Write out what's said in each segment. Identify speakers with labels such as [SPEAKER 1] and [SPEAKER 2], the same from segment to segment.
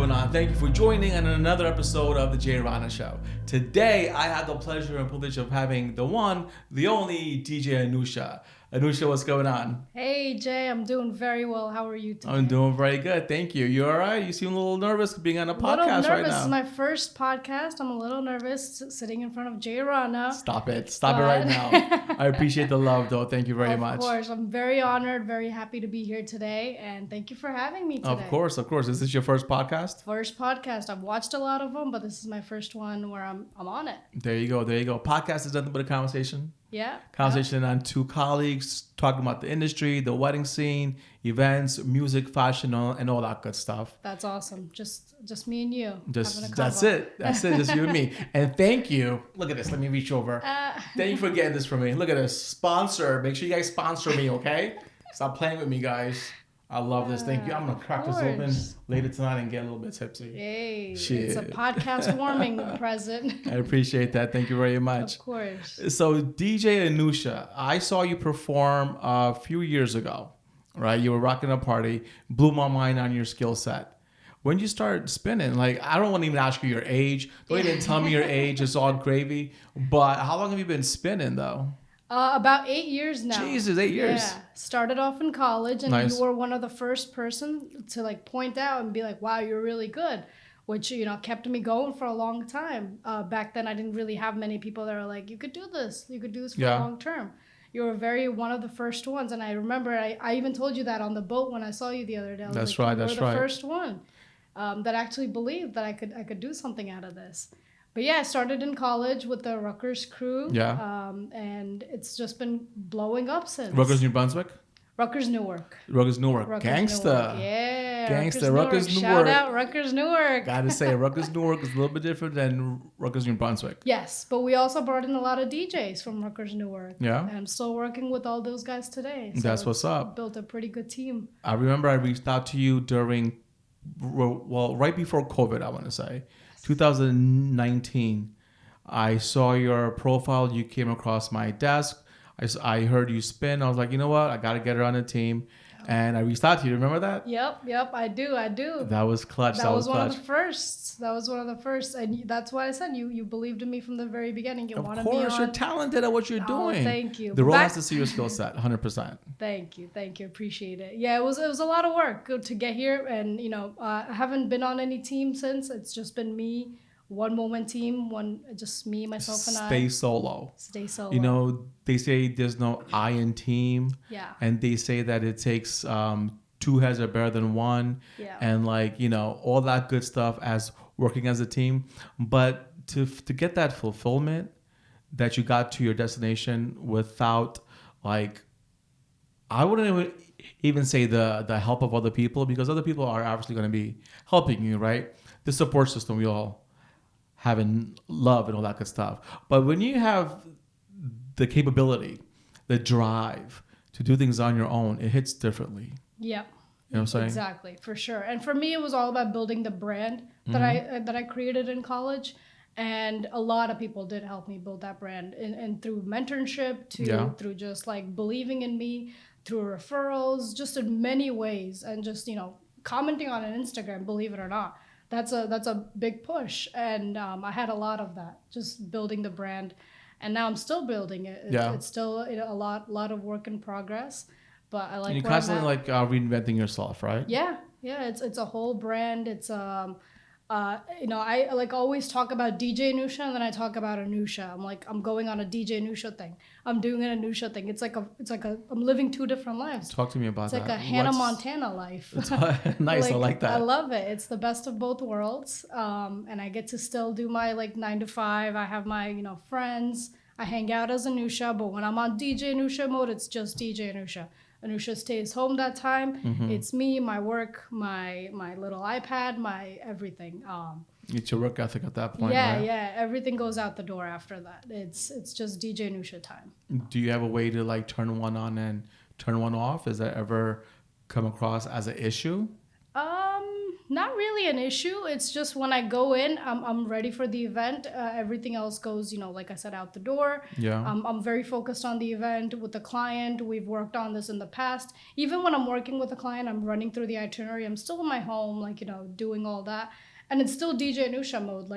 [SPEAKER 1] going on? Thank you for joining on another episode of the J Rana Show. Today, I have the pleasure and privilege of having the one, the only DJ Anusha. Anusha, what's going on?
[SPEAKER 2] Hey Jay, I'm doing very well. How are you today?
[SPEAKER 1] I'm doing very good, thank you. You all right? You seem a little nervous being on a podcast right now.
[SPEAKER 2] A little nervous. This is my first podcast. I'm a little nervous sitting in front of Jay Rana.
[SPEAKER 1] Stop it right now. I appreciate the love, though. Thank you very much.
[SPEAKER 2] Of course. I'm very honored, very happy to be here today. And thank you for having me today.
[SPEAKER 1] Of course. Is this your first podcast?
[SPEAKER 2] First podcast. I've watched a lot of them, but this is my first one where I'm on it.
[SPEAKER 1] There you go. Podcast is nothing but a conversation.
[SPEAKER 2] Yeah.
[SPEAKER 1] Conversation on two colleagues talking about the industry, the wedding scene, events, music, fashion, and all that good stuff.
[SPEAKER 2] That's awesome. Just me and you.
[SPEAKER 1] That's it. Just you and me. And thank you. Look at this. Let me reach over. Thank you for getting this for me. Look at this. Sponsor. Make sure you guys sponsor me, okay? Stop playing with me, guys. I love this. Thank you. I'm going to crack this open later tonight and get a little bit tipsy.
[SPEAKER 2] Hey, Shit. It's a podcast warming present.
[SPEAKER 1] I appreciate that. Thank you very much.
[SPEAKER 2] Of course.
[SPEAKER 1] So, DJ Anusha, I saw you perform a few years ago, right? You were rocking a party, blew my mind on your skill set. When you started spinning, I don't want to even ask you your age. Don't even tell me your age. It's all gravy. But how long have you been spinning, though?
[SPEAKER 2] About 8 years now.
[SPEAKER 1] Jesus, 8 years.
[SPEAKER 2] Yeah. Started off in college, and
[SPEAKER 1] Nice.
[SPEAKER 2] You were one of the first person to point out and be like, wow, you're really good, which, kept me going for a long time. Back then, I didn't really have many people that were like, you could do this for long term. You were one of the first ones. And I remember I even told you that on the boat when I saw you the other day.
[SPEAKER 1] That's right.
[SPEAKER 2] You were the first one that actually believed that I could do something out of this. But yeah, I started in college with the Rutgers crew.
[SPEAKER 1] Yeah.
[SPEAKER 2] And it's just been blowing up since.
[SPEAKER 1] Rutgers, New Brunswick?
[SPEAKER 2] Rutgers, Newark.
[SPEAKER 1] Gangsta.
[SPEAKER 2] Yeah.
[SPEAKER 1] Gangsta. Rutgers, Newark.
[SPEAKER 2] Shout out Rutgers, Newark.
[SPEAKER 1] Gotta say, Rutgers, Newark is a little bit different than Rutgers, New Brunswick.
[SPEAKER 2] Yes, but we also brought in a lot of DJs from Rutgers, Newark.
[SPEAKER 1] Yeah.
[SPEAKER 2] And I'm still working with all those guys today. So
[SPEAKER 1] that's what's up.
[SPEAKER 2] Built a pretty good team.
[SPEAKER 1] I remember I reached out to you right before COVID, I want to say. 2019, I saw your profile. You came across my desk. I heard you spin. I was like, you know what? I got to get her on the team. And I reached out to you. Remember that?
[SPEAKER 2] Yep. I do.
[SPEAKER 1] That was clutch.
[SPEAKER 2] That was one of the first. And that's why I said you believed in me from the very beginning. You want to be on. Of course,
[SPEAKER 1] you're talented at what you're doing.
[SPEAKER 2] Thank you.
[SPEAKER 1] The world has to see your skill set, 100%.
[SPEAKER 2] Thank you. Appreciate it. Yeah, it was a lot of work to get here. And, I haven't been on any team since. It's just been me. One moment team, just me, myself, and
[SPEAKER 1] Stay solo. They say there's no I in team.
[SPEAKER 2] Yeah.
[SPEAKER 1] And they say that it takes two heads are better than one.
[SPEAKER 2] Yeah.
[SPEAKER 1] And all that good stuff as working as a team. But to get that fulfillment that you got to your destination without I wouldn't even say the help of other people, because other people are obviously going to be helping you, right? The support system we all having love and all that good stuff. But when you have the capability, the drive to do things on your own, it hits differently.
[SPEAKER 2] Yep.
[SPEAKER 1] You know what I'm saying?
[SPEAKER 2] Exactly, for sure. And for me, it was all about building the brand that I created in college. And a lot of people did help me build that brand, and through mentorship, through just believing in me, through referrals, just in many ways, and just commenting on an Instagram, believe it or not. That's a big push, and I had a lot of that, just building the brand, and now I'm still building it. It's still a lot of work in progress, but I like. And
[SPEAKER 1] you're constantly reinventing yourself, right?
[SPEAKER 2] Yeah. It's a whole brand. It's I always talk about DJ Anusha, and then I talk about Anusha. I'm going on a DJ Anusha thing. I'm doing an Anusha thing. It's like I'm living two different lives.
[SPEAKER 1] Talk to me about that.
[SPEAKER 2] It's like a Hannah Montana life.
[SPEAKER 1] Nice, I like that.
[SPEAKER 2] I love it. It's the best of both worlds. And I get to still do my 9 to 5. I have my friends. I hang out as Anusha, but when I'm on DJ Anusha mode, it's just DJ Anusha. Anusha stays home that time. Mm-hmm. It's me, my work, my little iPad, my everything.
[SPEAKER 1] It's your work ethic at that point,
[SPEAKER 2] yeah,
[SPEAKER 1] right?
[SPEAKER 2] Yeah. Everything goes out the door after that. It's just DJ Anusha time.
[SPEAKER 1] Do you have a way to turn one on and turn one off? Has that ever come across as an issue?
[SPEAKER 2] Not really an issue. It's just when I go in, I'm ready for the event. Everything else goes, like I said, out the door.
[SPEAKER 1] Yeah.
[SPEAKER 2] I'm very focused on the event with the client. We've worked on this in the past. Even when I'm working with a client, I'm running through the itinerary. I'm still in my home, doing all that. And it's still DJ Anusha mode.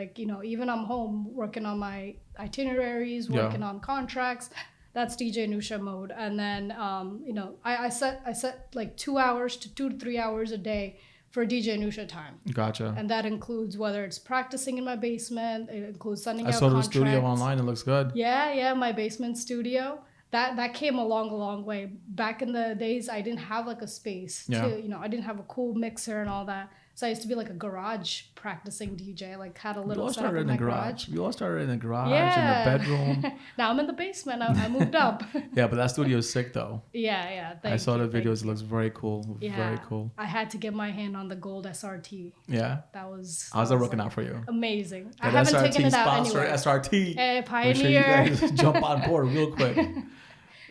[SPEAKER 2] Even I'm home working on my itineraries, working on contracts. That's DJ Anusha mode. And then, I set like 2 hours to 2 to 3 hours a day for DJ Anusha time.
[SPEAKER 1] Gotcha.
[SPEAKER 2] And that includes whether it's practicing in my basement, it includes sending
[SPEAKER 1] out
[SPEAKER 2] contracts.
[SPEAKER 1] I saw the studio online. It looks good.
[SPEAKER 2] Yeah, my basement studio. That came a long way. Back in the days, I didn't have like a space to, I didn't have a cool mixer and all that. So I used to be like a garage practicing DJ, like had a little setup in my garage.
[SPEAKER 1] We all started in the garage, in the bedroom.
[SPEAKER 2] Now I'm in the basement. I moved up.
[SPEAKER 1] Yeah, but that studio is sick though.
[SPEAKER 2] Yeah.
[SPEAKER 1] I saw the videos. It looks very cool.
[SPEAKER 2] Yeah,
[SPEAKER 1] very cool.
[SPEAKER 2] I had to get my hand on the gold SRT.
[SPEAKER 1] Yeah.
[SPEAKER 2] How's
[SPEAKER 1] that working out for you?
[SPEAKER 2] Amazing.
[SPEAKER 1] That
[SPEAKER 2] I haven't
[SPEAKER 1] SRT
[SPEAKER 2] taken it out anywhere.
[SPEAKER 1] SRT.
[SPEAKER 2] Hey, Pioneer.
[SPEAKER 1] Make sure you guys jump on board real quick.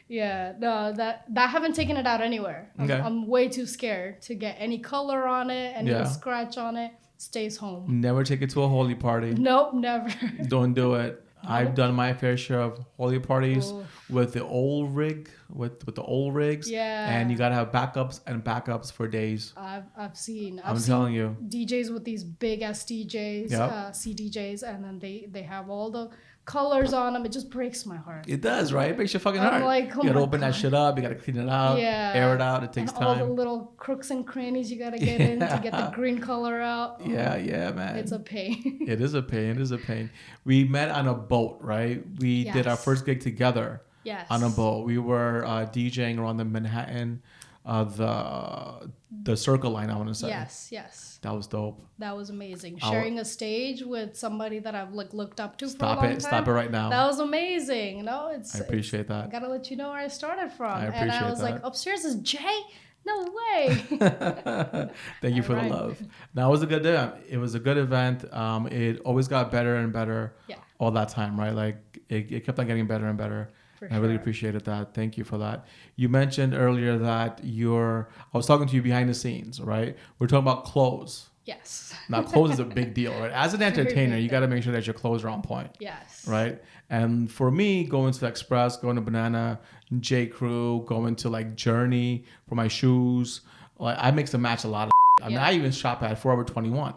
[SPEAKER 2] Yeah, no, that I haven't taken it out anywhere. I'm way too scared to get any color on it, any scratch on it. Stays home.
[SPEAKER 1] Never take it to a holy party.
[SPEAKER 2] Nope, never.
[SPEAKER 1] Don't do it. I've done my fair share of holy parties with the old rig, with the old rigs.
[SPEAKER 2] Yeah.
[SPEAKER 1] And you gotta have backups for days.
[SPEAKER 2] I've seen
[SPEAKER 1] telling you.
[SPEAKER 2] DJs with these big SDJs, CDJs, and then they have all the colors on them. It just breaks my heart.
[SPEAKER 1] It does, right? It breaks your fucking heart.
[SPEAKER 2] Like,
[SPEAKER 1] you gotta open that shit up. You gotta clean it out. Air it out. It takes time.
[SPEAKER 2] All the little crooks and crannies you gotta get in to get the green color out.
[SPEAKER 1] Yeah, man.
[SPEAKER 2] It's a pain.
[SPEAKER 1] It is a pain. We met on a boat, right? We did our first gig together.
[SPEAKER 2] Yes.
[SPEAKER 1] On a boat. We were DJing around the Manhattan, the Circle Line, I want to say.
[SPEAKER 2] Yes.
[SPEAKER 1] That was dope.
[SPEAKER 2] That was amazing. Sharing a stage with somebody that I've looked up to for a long time.
[SPEAKER 1] Stop it right now.
[SPEAKER 2] That was amazing.
[SPEAKER 1] I appreciate that.
[SPEAKER 2] I gotta let you know where I started from.
[SPEAKER 1] I appreciate that.
[SPEAKER 2] And I was like, upstairs is Jay? No way.
[SPEAKER 1] Thank you for the love. That was a good event. It was a good event. It always got better and better all that time, right? Like it kept on getting better and better. I really appreciated that. Thank you for that. You mentioned earlier that I was talking to you behind the scenes, right? We're talking about clothes.
[SPEAKER 2] Yes.
[SPEAKER 1] Now, clothes is a big deal, right? As an entertainer, you got to make sure that your clothes are on point.
[SPEAKER 2] Yes.
[SPEAKER 1] Right? And for me, going to Express, going to Banana, J. Crew, going to like Journey for my shoes, like I mix and match a lot of I mean, I even shop at Forever 21.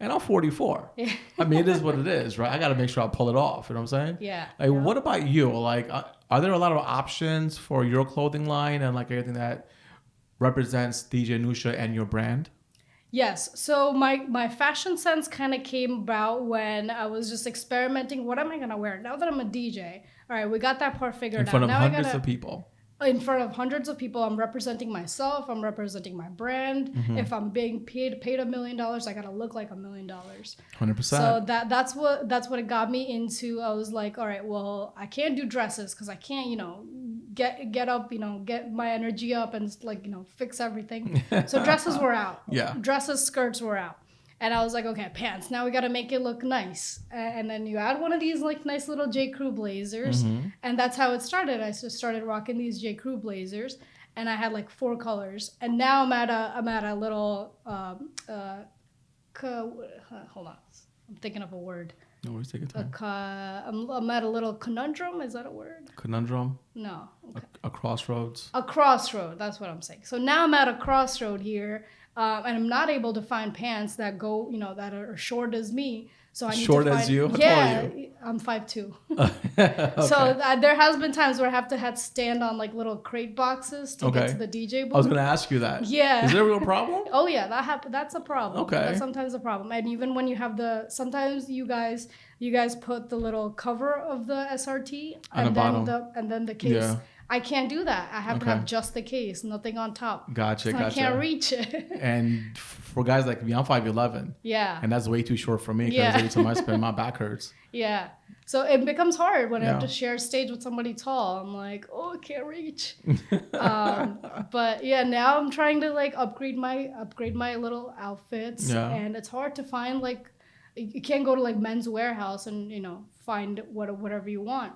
[SPEAKER 1] And I'm 44. Yeah. I mean, it is what it is, right? I got to make sure I pull it off. You know what I'm saying?
[SPEAKER 2] Yeah.
[SPEAKER 1] Like, what about you? Like, are there a lot of options for your clothing line and like everything that represents DJ Anusha and your brand?
[SPEAKER 2] Yes. So my fashion sense kind of came about when I was just experimenting. What am I going to wear? Now that I'm a DJ, all right, we got that part figured out.
[SPEAKER 1] In front of hundreds of people.
[SPEAKER 2] In front of hundreds of people, I'm representing myself. I'm representing my brand. Mm-hmm. If I'm being paid $1 million, I gotta look like $1 million.
[SPEAKER 1] 100%.
[SPEAKER 2] So that's what it got me into. I was like, all right, well, I can't do dresses because I can't, get up, get my energy up and fix everything. So dresses were out.
[SPEAKER 1] Yeah.
[SPEAKER 2] Dresses, skirts were out. And I was like, okay, pants. Now we got to make it look nice. And then you add one of these like nice little J. Crew blazers. Mm-hmm. And that's how it started. I just started rocking these J. Crew blazers. And I had like 4 colors. And now I'm at a little, hold on. I'm thinking of a word.
[SPEAKER 1] No worries, take your time.
[SPEAKER 2] I'm at a little conundrum. Is that a word?
[SPEAKER 1] Conundrum?
[SPEAKER 2] No. Okay.
[SPEAKER 1] A crossroads?
[SPEAKER 2] A crossroad. That's what I'm saying. So now I'm at a crossroad here. And I'm not able to find pants that go, that are short as me. So I need
[SPEAKER 1] short
[SPEAKER 2] to find,
[SPEAKER 1] as you? How
[SPEAKER 2] yeah,
[SPEAKER 1] tall are you?
[SPEAKER 2] I'm 5'2".
[SPEAKER 1] Okay.
[SPEAKER 2] So there has been times where I have to stand on like little crate boxes to get to the DJ booth.
[SPEAKER 1] I was going to ask you that.
[SPEAKER 2] Yeah.
[SPEAKER 1] Is there a real problem?
[SPEAKER 2] Oh yeah, that's a problem.
[SPEAKER 1] Okay.
[SPEAKER 2] That's sometimes a problem. And even when you have sometimes you guys put the little cover of the SRT and then the case. Yeah. I can't do that. I have to have just the case, nothing on top.
[SPEAKER 1] Gotcha.
[SPEAKER 2] I can't reach it.
[SPEAKER 1] And for guys like me, I'm 5'11".
[SPEAKER 2] Yeah.
[SPEAKER 1] And that's way too short for me because every time I spin, my back hurts.
[SPEAKER 2] Yeah. So it becomes hard when I have to share stage with somebody tall. I'm like, oh, I can't reach. But yeah, now I'm trying to like upgrade my little outfits. Yeah. And it's hard to find like, you can't go to like Men's Warehouse and, find whatever you want.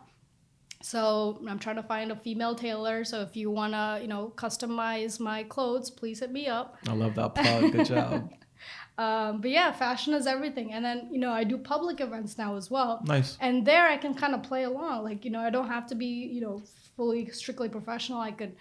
[SPEAKER 2] So I'm trying to find a female tailor. So if you want to, customize my clothes, please hit me up.
[SPEAKER 1] I love that plug. Good job.
[SPEAKER 2] But yeah, fashion is everything. And then, I do public events now as well.
[SPEAKER 1] Nice.
[SPEAKER 2] And there I can kind of play along. Like, I don't have to be, fully strictly professional. I could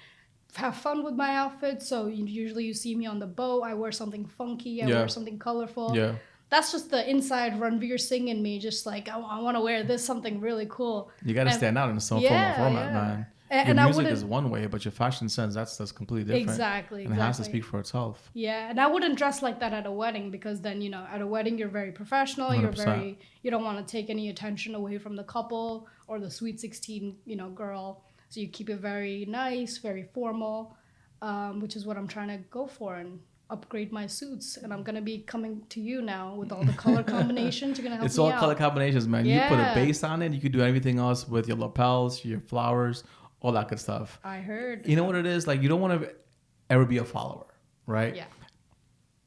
[SPEAKER 2] have fun with my outfit. So usually you see me on the boat. I wear something funky. I wear something colorful.
[SPEAKER 1] Yeah.
[SPEAKER 2] That's just the inside Ranveer Singh in me. Just like, I want to wear this, something really cool.
[SPEAKER 1] You got to stand out in some format, man. Your music is one way, but your fashion sense, that's completely different.
[SPEAKER 2] Exactly.
[SPEAKER 1] And it has to speak for itself.
[SPEAKER 2] Yeah, and I wouldn't dress like that at a wedding because then, at a wedding, you're very professional.
[SPEAKER 1] 100%.
[SPEAKER 2] You don't want to take any attention away from the couple or the sweet 16, girl. So you keep it very nice, very formal, which is what I'm trying to go for and upgrade my suits. And I'm going to be coming to you now with all the color combinations. You're going to help me out.
[SPEAKER 1] It's all color combinations, man. Yeah. You put a base on it. You could do everything else with your lapels, your flowers, all that good stuff.
[SPEAKER 2] I heard.
[SPEAKER 1] You know what it is? Like, you don't want to ever be a follower, right?
[SPEAKER 2] Yeah.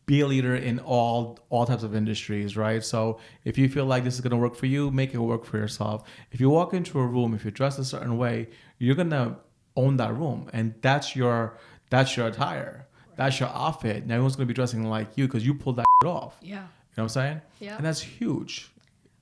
[SPEAKER 1] Be a leader in all types of industries, right? So if you feel like this is going to work for you, make it work for yourself. If you walk into a room, if you're dressed a certain way, you're going to own that room. And that's your attire. Right. That's your outfit. Now everyone's going to be dressing like you because you pulled that off.
[SPEAKER 2] Yeah.
[SPEAKER 1] You know what I'm saying?
[SPEAKER 2] Yeah.
[SPEAKER 1] And that's huge.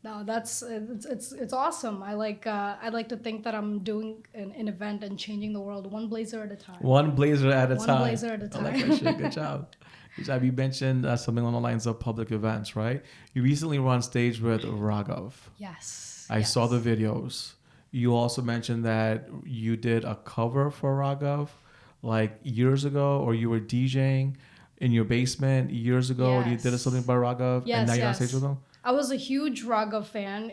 [SPEAKER 2] No, it's awesome. I like to think that I'm doing an event and changing the world one blazer at a time.
[SPEAKER 1] One blazer at a time.
[SPEAKER 2] One blazer at a time.
[SPEAKER 1] I like that shit. Good job. Good job. You mentioned something along the lines of public events, right? You recently were on stage with Raghav.
[SPEAKER 2] Yes.
[SPEAKER 1] I saw the videos. You also mentioned that you did a cover for Raghav like years ago, or you were DJing in your basement years ago, and you did something by Raghav, and now you're on stage with him?
[SPEAKER 2] I was a huge Raghav fan,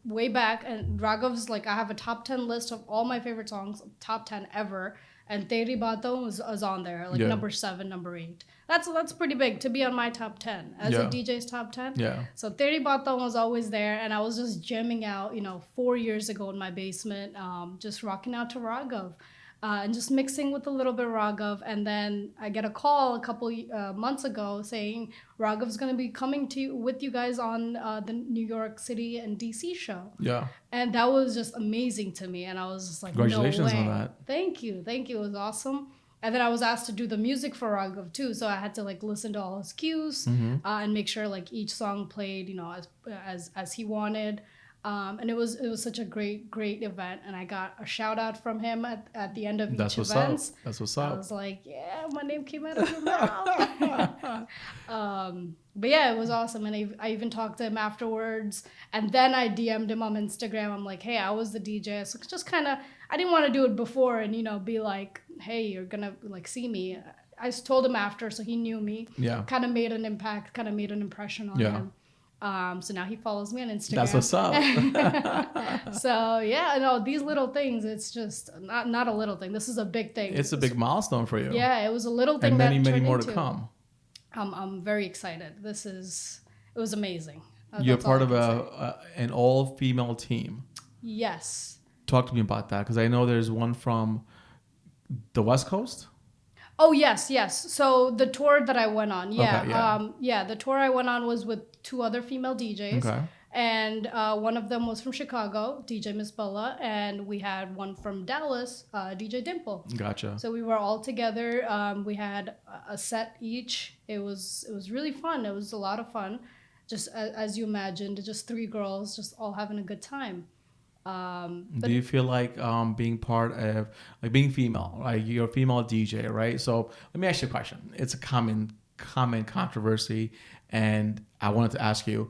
[SPEAKER 2] way back. And Raghav's I have a top 10 list of all my favorite songs, top 10 ever. And Teri Baaton was on there, number 7, number 8. That's pretty big to be on my top 10 as a DJ's top 10.
[SPEAKER 1] Yeah.
[SPEAKER 2] So Teri Baaton was always there, and I was just jamming out, 4 years ago in my basement, just rocking out to Raghav. And just mixing with a little bit of Raghav. And then I get a call a couple months ago saying Raghav's going to be coming with you guys on the New York City and DC show. Yeah. And that was just amazing to me. And I was just like,
[SPEAKER 1] congratulations
[SPEAKER 2] no way.
[SPEAKER 1] On that.
[SPEAKER 2] Thank you. It was awesome. And then I was asked to do the music for Raghav too. So I had to listen to all his cues and make sure each song played, as he wanted. And it was such a great event, and I got a shout out from him at the end of each event.
[SPEAKER 1] That's what's up.
[SPEAKER 2] I was like, yeah, my name came out of your mouth. But yeah, it was awesome, and I even talked to him afterwards, and then I DM'd him on Instagram. I'm like, hey, I was the DJ, so just kind of, I didn't want to do it before and be like, hey, you're gonna see me. I told him after, so he knew me. Yeah. Kind of made an impact, kind of made an impression on him. So now he follows me on Instagram.
[SPEAKER 1] That's what's up.
[SPEAKER 2] So yeah, these little things, it's just not a little thing. This is a big thing.
[SPEAKER 1] It's a big milestone for you.
[SPEAKER 2] Yeah, it was a little thing,
[SPEAKER 1] and many more to come.
[SPEAKER 2] I'm very excited. It was amazing.
[SPEAKER 1] You're part of an all-female team.
[SPEAKER 2] Yes.
[SPEAKER 1] Talk to me about that, because I know there's one from the West Coast.
[SPEAKER 2] Oh, yes. So the tour that I went on, the tour I went on was with 2 other female DJs. Okay. And one of them was from Chicago, DJ Miss Bella, and we had one from Dallas, DJ Dimple.
[SPEAKER 1] Gotcha.
[SPEAKER 2] So we were all together. We had a set each. It was really fun. It was a lot of fun. Just as you imagined, just 3 girls just all having a good time.
[SPEAKER 1] Do you feel like being part of being female, like you're a female DJ, right? So let me ask you a question. It's a common controversy, and I wanted to ask you,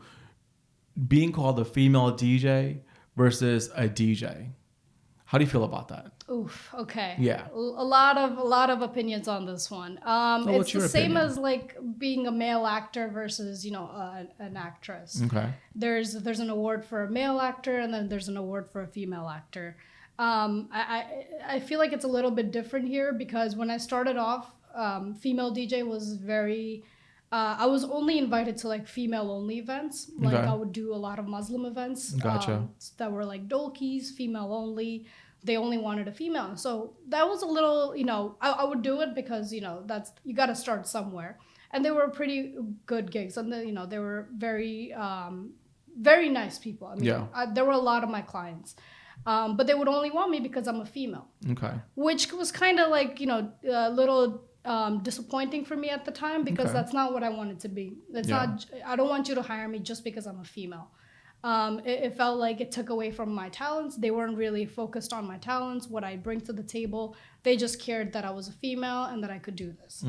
[SPEAKER 1] being called a female DJ versus a DJ, how do you feel about that?
[SPEAKER 2] Oof. Okay.
[SPEAKER 1] Yeah.
[SPEAKER 2] A lot of opinions on this one. It's the same as being a male actor versus an actress. Okay. There's an award for a male actor, and then there's an award for a female actor. I feel like it's a little bit different here, because when I started off, female DJ was very. I was only invited to female only events. I would do a lot of Muslim events.
[SPEAKER 1] Gotcha.
[SPEAKER 2] That were dolkies, female only. They only wanted a female. So that was a little, I would do it because, that's, you got to start somewhere. And they were pretty good gigs. And, they were very, very nice people. I mean, there were a lot of my clients. But they would only want me because I'm a female.
[SPEAKER 1] Okay.
[SPEAKER 2] Which was kind of a little disappointing for me at the time because
[SPEAKER 1] Okay.
[SPEAKER 2] that's not what I wanted to be. It's
[SPEAKER 1] Yeah.
[SPEAKER 2] not. I don't want you to hire me just because I'm a female. It felt like it took away from my talents. They weren't really focused on my talents, what I bring to the table. They just cared that I was a female and that I could do this.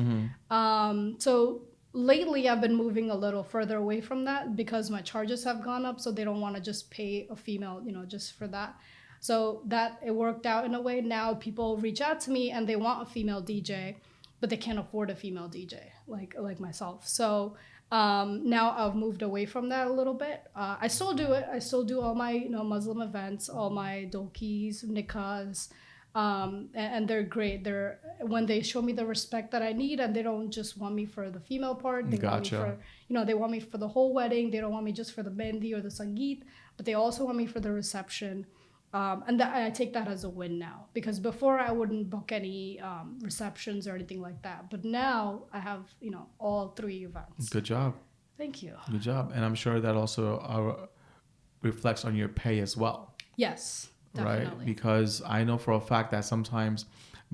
[SPEAKER 2] So lately, I've been moving a little further away from that because my charges have gone up. So they don't want to just pay a female, just for that. So that it worked out in a way. Now people reach out to me and they want a female DJ, but they can't afford a female DJ like myself. So now I've moved away from that a little bit. I still do it. I still do all my Muslim events, all my dolkis, nikahs, and they're great. They're when they show me the respect that I need, and they don't just want me for the female part. They want me for they want me for the whole wedding. They don't want me just for the mendi or the sangeet, but they also want me for the reception. And I take that as a win now because before I wouldn't book any receptions or anything like that. But now I have, all 3 events.
[SPEAKER 1] Good job.
[SPEAKER 2] Thank you.
[SPEAKER 1] Good job. And I'm sure that also reflects on your pay as well.
[SPEAKER 2] Yes, definitely.
[SPEAKER 1] Right? Because I know for a fact that sometimes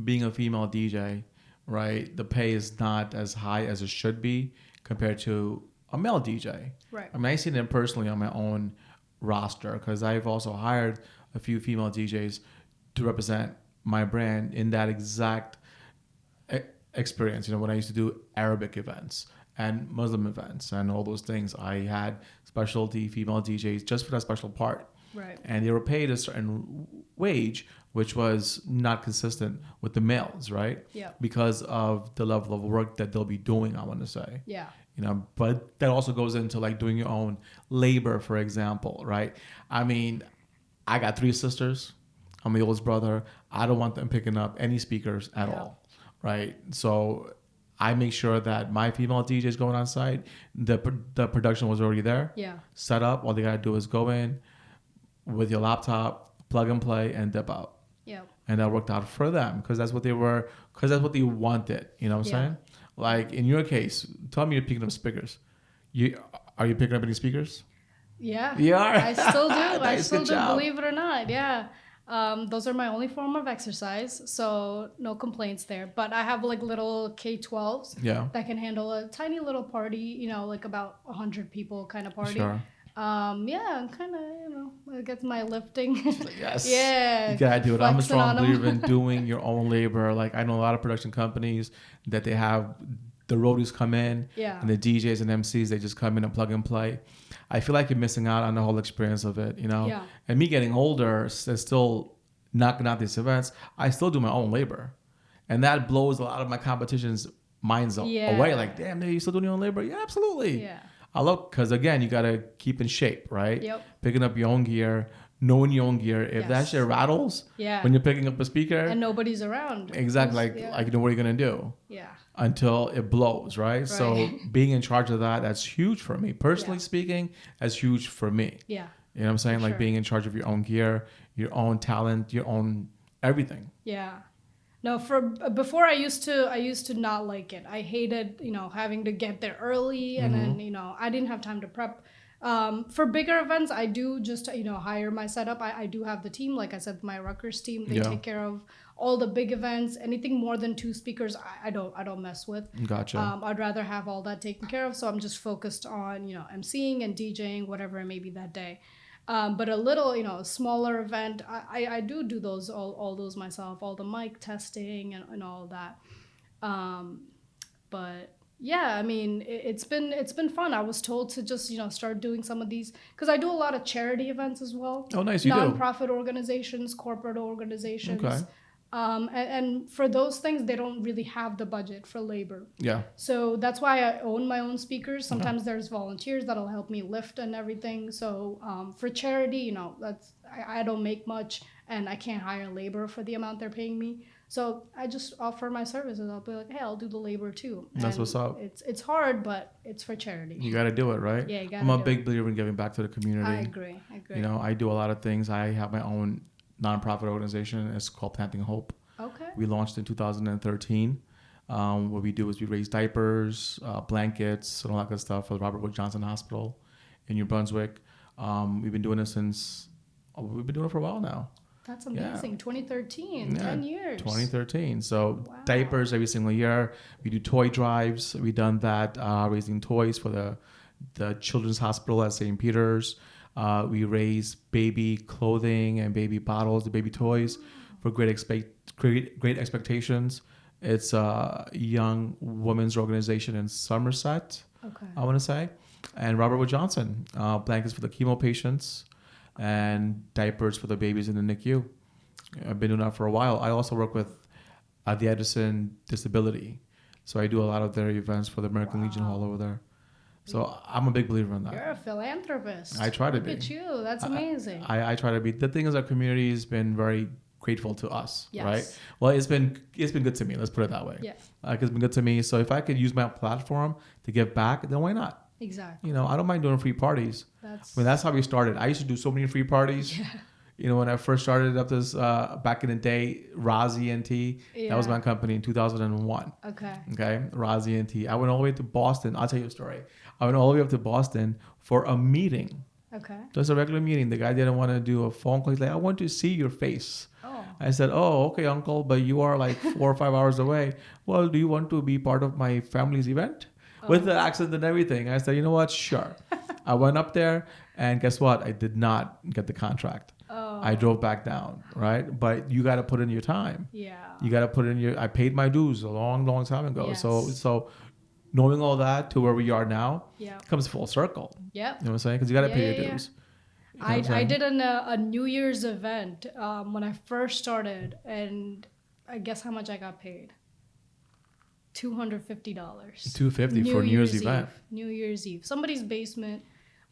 [SPEAKER 1] being a female DJ, right, the pay is not as high as it should be compared to a male DJ.
[SPEAKER 2] Right.
[SPEAKER 1] I mean, I see them personally on my own roster because I've also hired a few female DJs to represent my brand in that exact experience. When I used to do Arabic events and Muslim events and all those things, I had specialty female DJs just for that special part.
[SPEAKER 2] Right.
[SPEAKER 1] And they were paid a certain wage, which was not consistent with the males, right?
[SPEAKER 2] Yeah.
[SPEAKER 1] Because of the level of work that they'll be doing, I want to say.
[SPEAKER 2] Yeah.
[SPEAKER 1] But that also goes into like doing your own labor, for example, right? I mean, I got 3 sisters. I'm the oldest brother. I don't want them picking up any speakers at all, right? So I make sure that my female DJs going on site, the production was already there.
[SPEAKER 2] Yeah.
[SPEAKER 1] Set up. All they got to do is go in with your laptop, plug and play, and dip out.
[SPEAKER 2] Yeah.
[SPEAKER 1] And that worked out for them because that's what they wanted. You know what I'm saying? Like in your case, tell me you're picking up speakers. Are you picking up any speakers?
[SPEAKER 2] Yeah.
[SPEAKER 1] You are?
[SPEAKER 2] I still do. I
[SPEAKER 1] Nice,
[SPEAKER 2] still
[SPEAKER 1] good
[SPEAKER 2] do,
[SPEAKER 1] job.
[SPEAKER 2] believe it or not. Yeah. Those are my only form of exercise. So no complaints there. But I have like little K12s that can handle a tiny little party, like about 100 people kind of party.
[SPEAKER 1] Sure.
[SPEAKER 2] I'm kind of, I get my lifting.
[SPEAKER 1] Yes.
[SPEAKER 2] Yeah.
[SPEAKER 1] You gotta do it. I'm a
[SPEAKER 2] flexing
[SPEAKER 1] strong
[SPEAKER 2] on 'em.
[SPEAKER 1] believer in doing your own labor. Like I know a lot of production companies that they have the roadies come in and the DJs and MCs, they just come in and plug and play. I feel like you're missing out on the whole experience of it,
[SPEAKER 2] Yeah.
[SPEAKER 1] And me getting older and still knocking out these events, I still do my own labor. And that blows a lot of my competition's minds away. Like, damn, you still doing your own labor? Yeah, absolutely.
[SPEAKER 2] Yeah.
[SPEAKER 1] I love, because again, you got to keep in shape, right?
[SPEAKER 2] Yep.
[SPEAKER 1] Picking up your own gear, knowing your own gear. If that shit rattles when you're picking up a speaker.
[SPEAKER 2] And nobody's around.
[SPEAKER 1] Exactly. Like what are you going to do?
[SPEAKER 2] Yeah.
[SPEAKER 1] Until it blows, right? So being in charge of that's huge for me. Personally speaking, that's huge for me.
[SPEAKER 2] Yeah.
[SPEAKER 1] You know what I'm saying?
[SPEAKER 2] For
[SPEAKER 1] Like
[SPEAKER 2] sure.
[SPEAKER 1] being in charge of your own gear, your own talent, your own everything.
[SPEAKER 2] Yeah. No, before I used to not like it. I hated, having to get there early and then, I didn't have time to prep. For bigger events, I do just, hire my setup. I do have the team. Like I said, my Rutgers team, they take care of all the big events. Anything more than 2 speakers, I don't mess with.
[SPEAKER 1] Gotcha.
[SPEAKER 2] I'd rather have all that taken care of. So I'm just focused on, emceeing and DJing, whatever it may be that day. But a little, smaller event, I do those, all those myself, all the mic testing and all that. But yeah, I mean, it's been fun. I was told to just, start doing some of these because I do a lot of charity events as well.
[SPEAKER 1] Oh, nice. You do.
[SPEAKER 2] Nonprofit organizations, corporate organizations.
[SPEAKER 1] Okay.
[SPEAKER 2] And for those things, they don't really have the budget for labor.
[SPEAKER 1] Yeah.
[SPEAKER 2] So that's why I own my own speakers. Sometimes there's volunteers that'll help me lift and everything. So for charity, I don't make much and I can't hire labor for the amount they're paying me. So I just offer my services. I'll be like, hey, I'll do the labor too.
[SPEAKER 1] That's what's up.
[SPEAKER 2] It's hard, but it's for charity.
[SPEAKER 1] You got to do it, right?
[SPEAKER 2] Yeah, you got to
[SPEAKER 1] I'm a big believer in giving back to the community.
[SPEAKER 2] I agree.
[SPEAKER 1] I do a lot of things. I have my own nonprofit organization. It's called Planting Hope.
[SPEAKER 2] Okay.
[SPEAKER 1] We launched in 2013. What we do is we raise diapers, blankets, and all that good stuff for the Robert Wood Johnson Hospital in New Brunswick. We've been doing it for a while now.
[SPEAKER 2] That's amazing. 2013, 10 years.
[SPEAKER 1] 2013. So
[SPEAKER 2] Wow.
[SPEAKER 1] diapers every single year. We do toy drives. We done that, raising toys for the Children's Hospital at St. Peter's. We raise baby clothing and baby bottles, the baby toys for great expectations. It's a young women's organization in Somerset,
[SPEAKER 2] Okay.
[SPEAKER 1] I want to say. And Robert Wood Johnson, blankets for the chemo patients and diapers for the babies in the NICU. I've been doing that for a while. I also work with the Edison Disability. So I do a lot of their events for the American Legion Hall over there. So I'm a big believer in that.
[SPEAKER 2] You're a philanthropist.
[SPEAKER 1] I try to
[SPEAKER 2] Look
[SPEAKER 1] be.
[SPEAKER 2] at you. That's amazing.
[SPEAKER 1] I try to be. The thing is, our community has been very grateful to us,
[SPEAKER 2] Yes.
[SPEAKER 1] right? Well, it's been good to me. Let's put it that way.
[SPEAKER 2] Yeah.
[SPEAKER 1] It's been good to me. So if I could use my platform to give back, then why not?
[SPEAKER 2] Exactly.
[SPEAKER 1] You know, I don't mind doing free parties. That's how we started. I used to do so many free parties.
[SPEAKER 2] Yeah.
[SPEAKER 1] You know, when I first started up this back in the day, Roz ENT, that was my company in 2001. Okay, Roz ENT. I went all the way to Boston. I'll tell you a story. I went all the way up to Boston for a meeting.
[SPEAKER 2] Okay.
[SPEAKER 1] Just a regular meeting. The guy didn't want to do a phone call. He's like, I want to see your face.
[SPEAKER 2] Oh.
[SPEAKER 1] I said, oh, okay, uncle, but you are like 4 or 5 hours away. Well, do you want to be part of my family's event? With the accent and everything. I said, you know what? Sure. I went up there, and guess what? I did not get the contract.
[SPEAKER 2] Oh.
[SPEAKER 1] I drove back down, right? But you got to put in your time.
[SPEAKER 2] Yeah.
[SPEAKER 1] You got to put in I paid my dues a long, long time ago.
[SPEAKER 2] Yes.
[SPEAKER 1] So knowing all that to where we are now comes full circle.
[SPEAKER 2] Yep.
[SPEAKER 1] You know what I'm saying? Because you got to pay your dues. You know
[SPEAKER 2] I did a New Year's event when I first started, and I guess how much I got paid? $250.
[SPEAKER 1] $250 for a New Year's event.
[SPEAKER 2] New Year's Eve. Somebody's basement.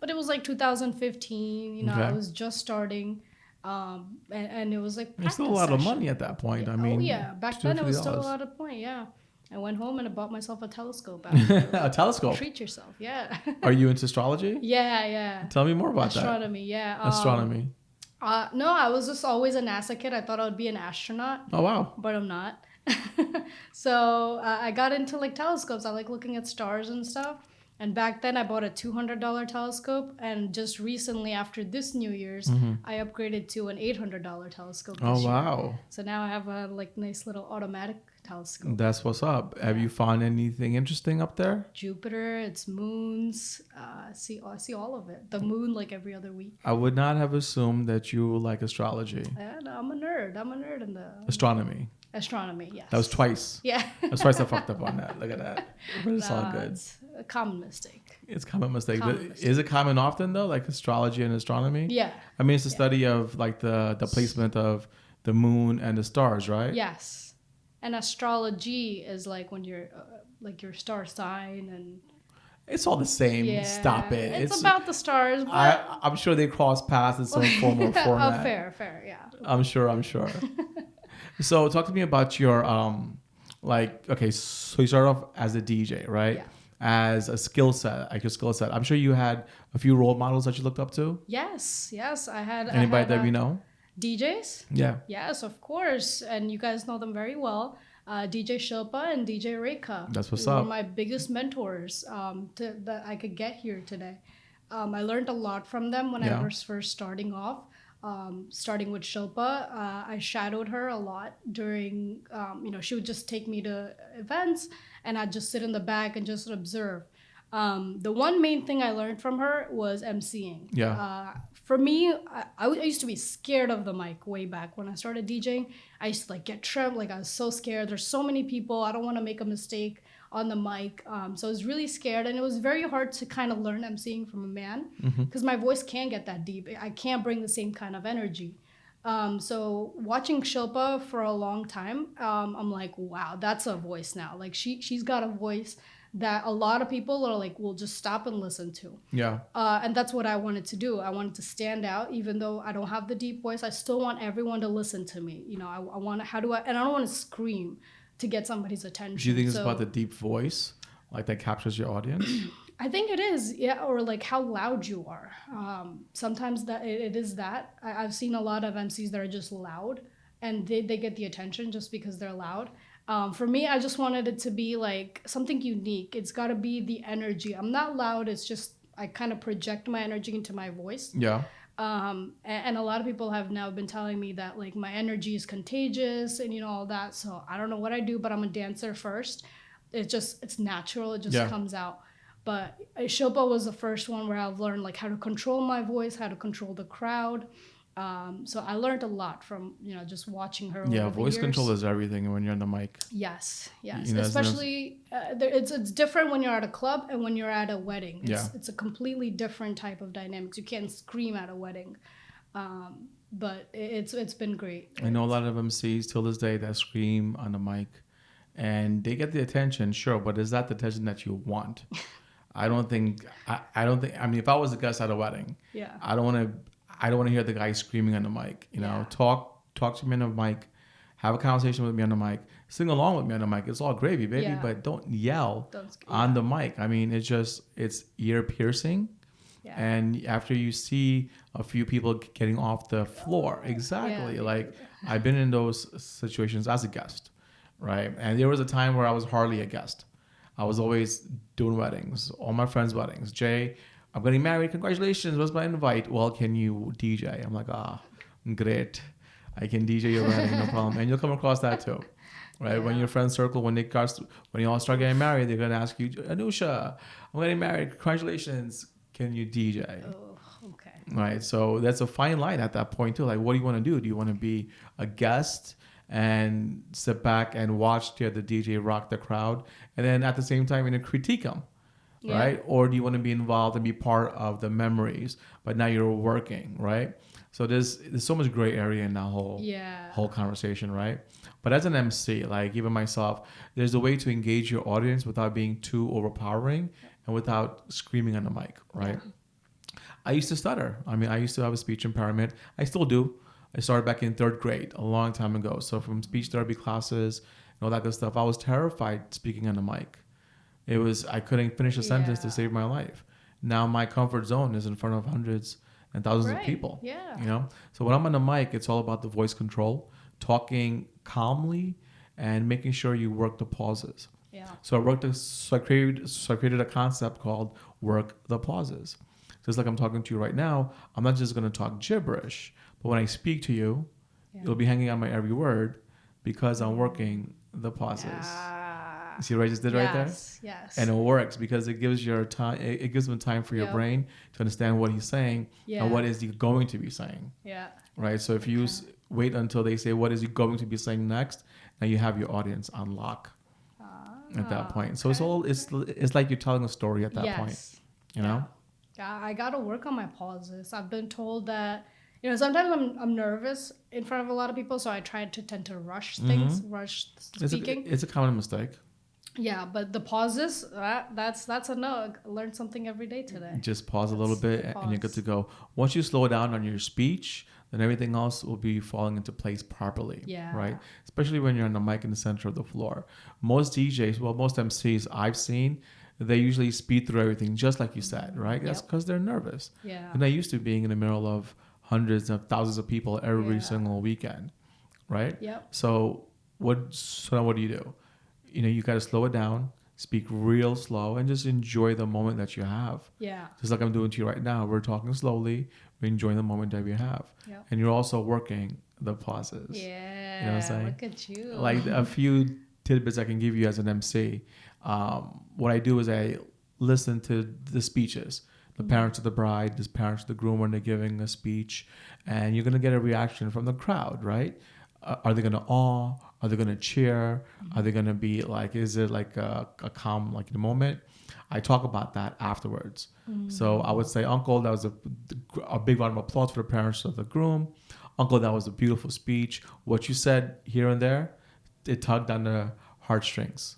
[SPEAKER 2] But it was like 2015. You know, I was just starting. And it was like
[SPEAKER 1] it's still a lot of money at that point.
[SPEAKER 2] Yeah.
[SPEAKER 1] I mean,
[SPEAKER 2] back then it was still a lot of money. Yeah. I went home and I bought myself a telescope. After.
[SPEAKER 1] A telescope?
[SPEAKER 2] Treat yourself. Yeah.
[SPEAKER 1] Are you into astrology?
[SPEAKER 2] Yeah.
[SPEAKER 1] Tell me more about
[SPEAKER 2] Astronomy, yeah.
[SPEAKER 1] Astronomy.
[SPEAKER 2] No, I was just always a NASA kid. I thought I would be an astronaut.
[SPEAKER 1] Oh, wow.
[SPEAKER 2] But I'm not. So I got into like telescopes. I like looking at stars and stuff. And back then I bought a $200 telescope. And just recently after this New Year's, I upgraded to an $800 telescope.
[SPEAKER 1] Oh, wow.
[SPEAKER 2] So now I have a like nice little automatic telescope.
[SPEAKER 1] That's what's up. Have you found anything interesting up there?
[SPEAKER 2] Jupiter, its moons. I see all of it. The moon like every other week.
[SPEAKER 1] I would not have assumed that you like astrology.
[SPEAKER 2] Yeah, no, I'm a nerd in the... Astronomy, yes.
[SPEAKER 1] That was twice.
[SPEAKER 2] Yeah.
[SPEAKER 1] That's twice I fucked up on that. Look at that. But it's all good.
[SPEAKER 2] It's a common mistake.
[SPEAKER 1] It's a common mistake. Is it common often though, like astrology and astronomy?
[SPEAKER 2] Yeah.
[SPEAKER 1] I mean, it's the study of like the placement of the moon and the stars, right?
[SPEAKER 2] Yes. And astrology is like when you're like your star sign and...
[SPEAKER 1] It's all the same.
[SPEAKER 2] Yeah.
[SPEAKER 1] Stop it.
[SPEAKER 2] It's about the stars. But...
[SPEAKER 1] I'm sure they cross paths in some form or format.
[SPEAKER 2] Oh, fair, yeah.
[SPEAKER 1] I'm sure. So talk to me about your okay, so you started off as a DJ, right?
[SPEAKER 2] Yeah.
[SPEAKER 1] As a skill set, like your skill set. I'm sure you had a few role models that you looked up to.
[SPEAKER 2] Yes. I had
[SPEAKER 1] anybody that we know?
[SPEAKER 2] DJs?
[SPEAKER 1] Yeah.
[SPEAKER 2] Yes, of course. And you guys know them very well. DJ Shilpa and DJ Rekha.
[SPEAKER 1] That's what's
[SPEAKER 2] up. One
[SPEAKER 1] up.
[SPEAKER 2] of my biggest mentors that I could get here today. I learned a lot from them when I was first starting off. Starting with Shilpa, I shadowed her a lot during, she would just take me to events and I'd just sit in the back and just observe. The one main thing I learned from her was emceeing.
[SPEAKER 1] Yeah.
[SPEAKER 2] For me, I used to be scared of the mic way back when I started DJing. I used to like get trembled, like I was so scared. There's so many people. I don't want to make a mistake on the mic. So I was really scared, and it was very hard to kind of learn emceeing from a man because my voice can't get that deep. I can't bring the same kind of energy. So watching Shilpa for a long time, I'm like, wow, that's a voice now. Like she's got a voice that a lot of people are like, will just stop and listen to.
[SPEAKER 1] Yeah.
[SPEAKER 2] And that's what I wanted to do. I wanted to stand out, even though I don't have the deep voice. I still want everyone to listen to me. You know, I want to, and I don't want to scream to get somebody's attention.
[SPEAKER 1] Do you think it's about the deep voice, like that captures your audience?
[SPEAKER 2] I think it is, yeah, or like how loud you are. Sometimes that it is that. I've seen a lot of MCs that are just loud, and they get the attention just because they're loud. For me, I just wanted it to be like something unique. It's got to be the energy. I'm not loud. It's just I kind of project my energy into my voice.
[SPEAKER 1] Yeah.
[SPEAKER 2] And a lot of people have now been telling me that like my energy is contagious and all that. So I don't know what I do, but I'm a dancer first. It's natural. It just comes out. But Shilpa was the first one where I've learned like how to control my voice, how to control the crowd. So I learned a lot from just watching her.
[SPEAKER 1] Yeah,
[SPEAKER 2] over the
[SPEAKER 1] voice
[SPEAKER 2] years.
[SPEAKER 1] control is everything when you're on the mic.
[SPEAKER 2] Yes.
[SPEAKER 1] Especially,
[SPEAKER 2] it's different when you're at a club and when you're at a wedding. It's a completely different type of dynamics. You can't scream at a wedding, but it's been great.
[SPEAKER 1] I know a lot of MCs till this day that scream on the mic, and they get the attention, sure, but is that the attention that you want? I don't think. I don't think. I mean, if I was a guest at a wedding, I don't want to hear the guy screaming on the mic. Talk to me on the mic, have a conversation with me on the mic, sing along with me on the mic. It's all gravy, baby, but don't yell on the mic. I mean, it's ear piercing. Yeah. And after you see a few people getting off the floor, exactly. Like I've been in those situations as a guest, right? And there was a time where I was hardly a guest. I was always doing weddings, all my friends' weddings. Jay, I'm getting married. Congratulations. What's my invite? Well, can you DJ? I'm like, great. I can DJ your wedding, no problem. And you'll come across that too, right? When your friend circle, when you all start getting married, they're gonna ask you, Anusha, I'm getting married. Congratulations. Can you DJ?
[SPEAKER 2] Oh, okay.
[SPEAKER 1] Right. So that's a fine line at that point too. Like, what do you want to do? Do you want to be a guest and sit back and watch the DJ rock the crowd, and then at the same time, critique them, right? Or do you want to be involved and be part of the memories, but now you're working, right? So there's so much gray area in that whole conversation, right? But as an MC, like even myself, there's a way to engage your audience without being too overpowering and without screaming on the mic, right? I used to stutter. I mean, I used to have a speech impairment. I still do. I started back in 3rd grade a long time ago. So from speech therapy classes and all that good stuff, I was terrified speaking on the mic. I couldn't finish a sentence to save my life. Now my comfort zone is in front of hundreds and thousands of people.
[SPEAKER 2] Yeah.
[SPEAKER 1] So when I'm on the mic, it's all about the voice control, talking calmly and making sure you work the pauses.
[SPEAKER 2] Yeah.
[SPEAKER 1] So I created a concept called work the pauses. Just like I'm talking to you right now, I'm not just going to talk gibberish, but when I speak to you, you'll be hanging on my every word because I'm working the pauses. See what I just did right there?
[SPEAKER 2] Yes.
[SPEAKER 1] And it works because it gives your time. It gives them time for your brain to understand what he's saying and what is he going to be saying.
[SPEAKER 2] Yeah.
[SPEAKER 1] Right. So if you wait until they say what is he going to be saying next, now you have your audience on lock at that point. So it's like you're telling a story at that point. You know.
[SPEAKER 2] Yeah, I got to work on my pauses. I've been told that. Sometimes I'm nervous in front of a lot of people, so I tend to rush things, rush speaking.
[SPEAKER 1] It's a common mistake.
[SPEAKER 2] Yeah, but the pauses, that's a no. I learned something every day today.
[SPEAKER 1] Just pause a little bit and you're good to go. Once you slow down on your speech, then everything else will be falling into place properly.
[SPEAKER 2] Yeah.
[SPEAKER 1] Right? Especially when you're on the mic in the center of the floor. Most DJs, most MCs I've seen, they usually speed through everything just like you said, right? That's because they're nervous.
[SPEAKER 2] Yeah.
[SPEAKER 1] And they're used to being in the middle of hundreds of thousands of people every single weekend, right?
[SPEAKER 2] Yep.
[SPEAKER 1] So what do you do? You got to slow it down, speak real slow, and just enjoy the moment that you have.
[SPEAKER 2] Yeah.
[SPEAKER 1] Just like I'm doing to you right now. We're talking slowly. We're enjoying the moment that we have.
[SPEAKER 2] Yep.
[SPEAKER 1] And you're also working the pauses.
[SPEAKER 2] Yeah.
[SPEAKER 1] You know what I'm saying?
[SPEAKER 2] Look at you.
[SPEAKER 1] Like a few tidbits I can give you as an MC. What I do is I listen to the speeches. The parents of the bride, the parents of the groom when they're giving a speech, and you're gonna get a reaction from the crowd, right? Are they gonna awe? Are they gonna cheer? Are they gonna be like? Is it like a calm like the moment? I talk about that afterwards. So I would say, Uncle, that was a big round of applause for the parents of the groom. Uncle, that was a beautiful speech. What you said here and there, it tugged on the heartstrings.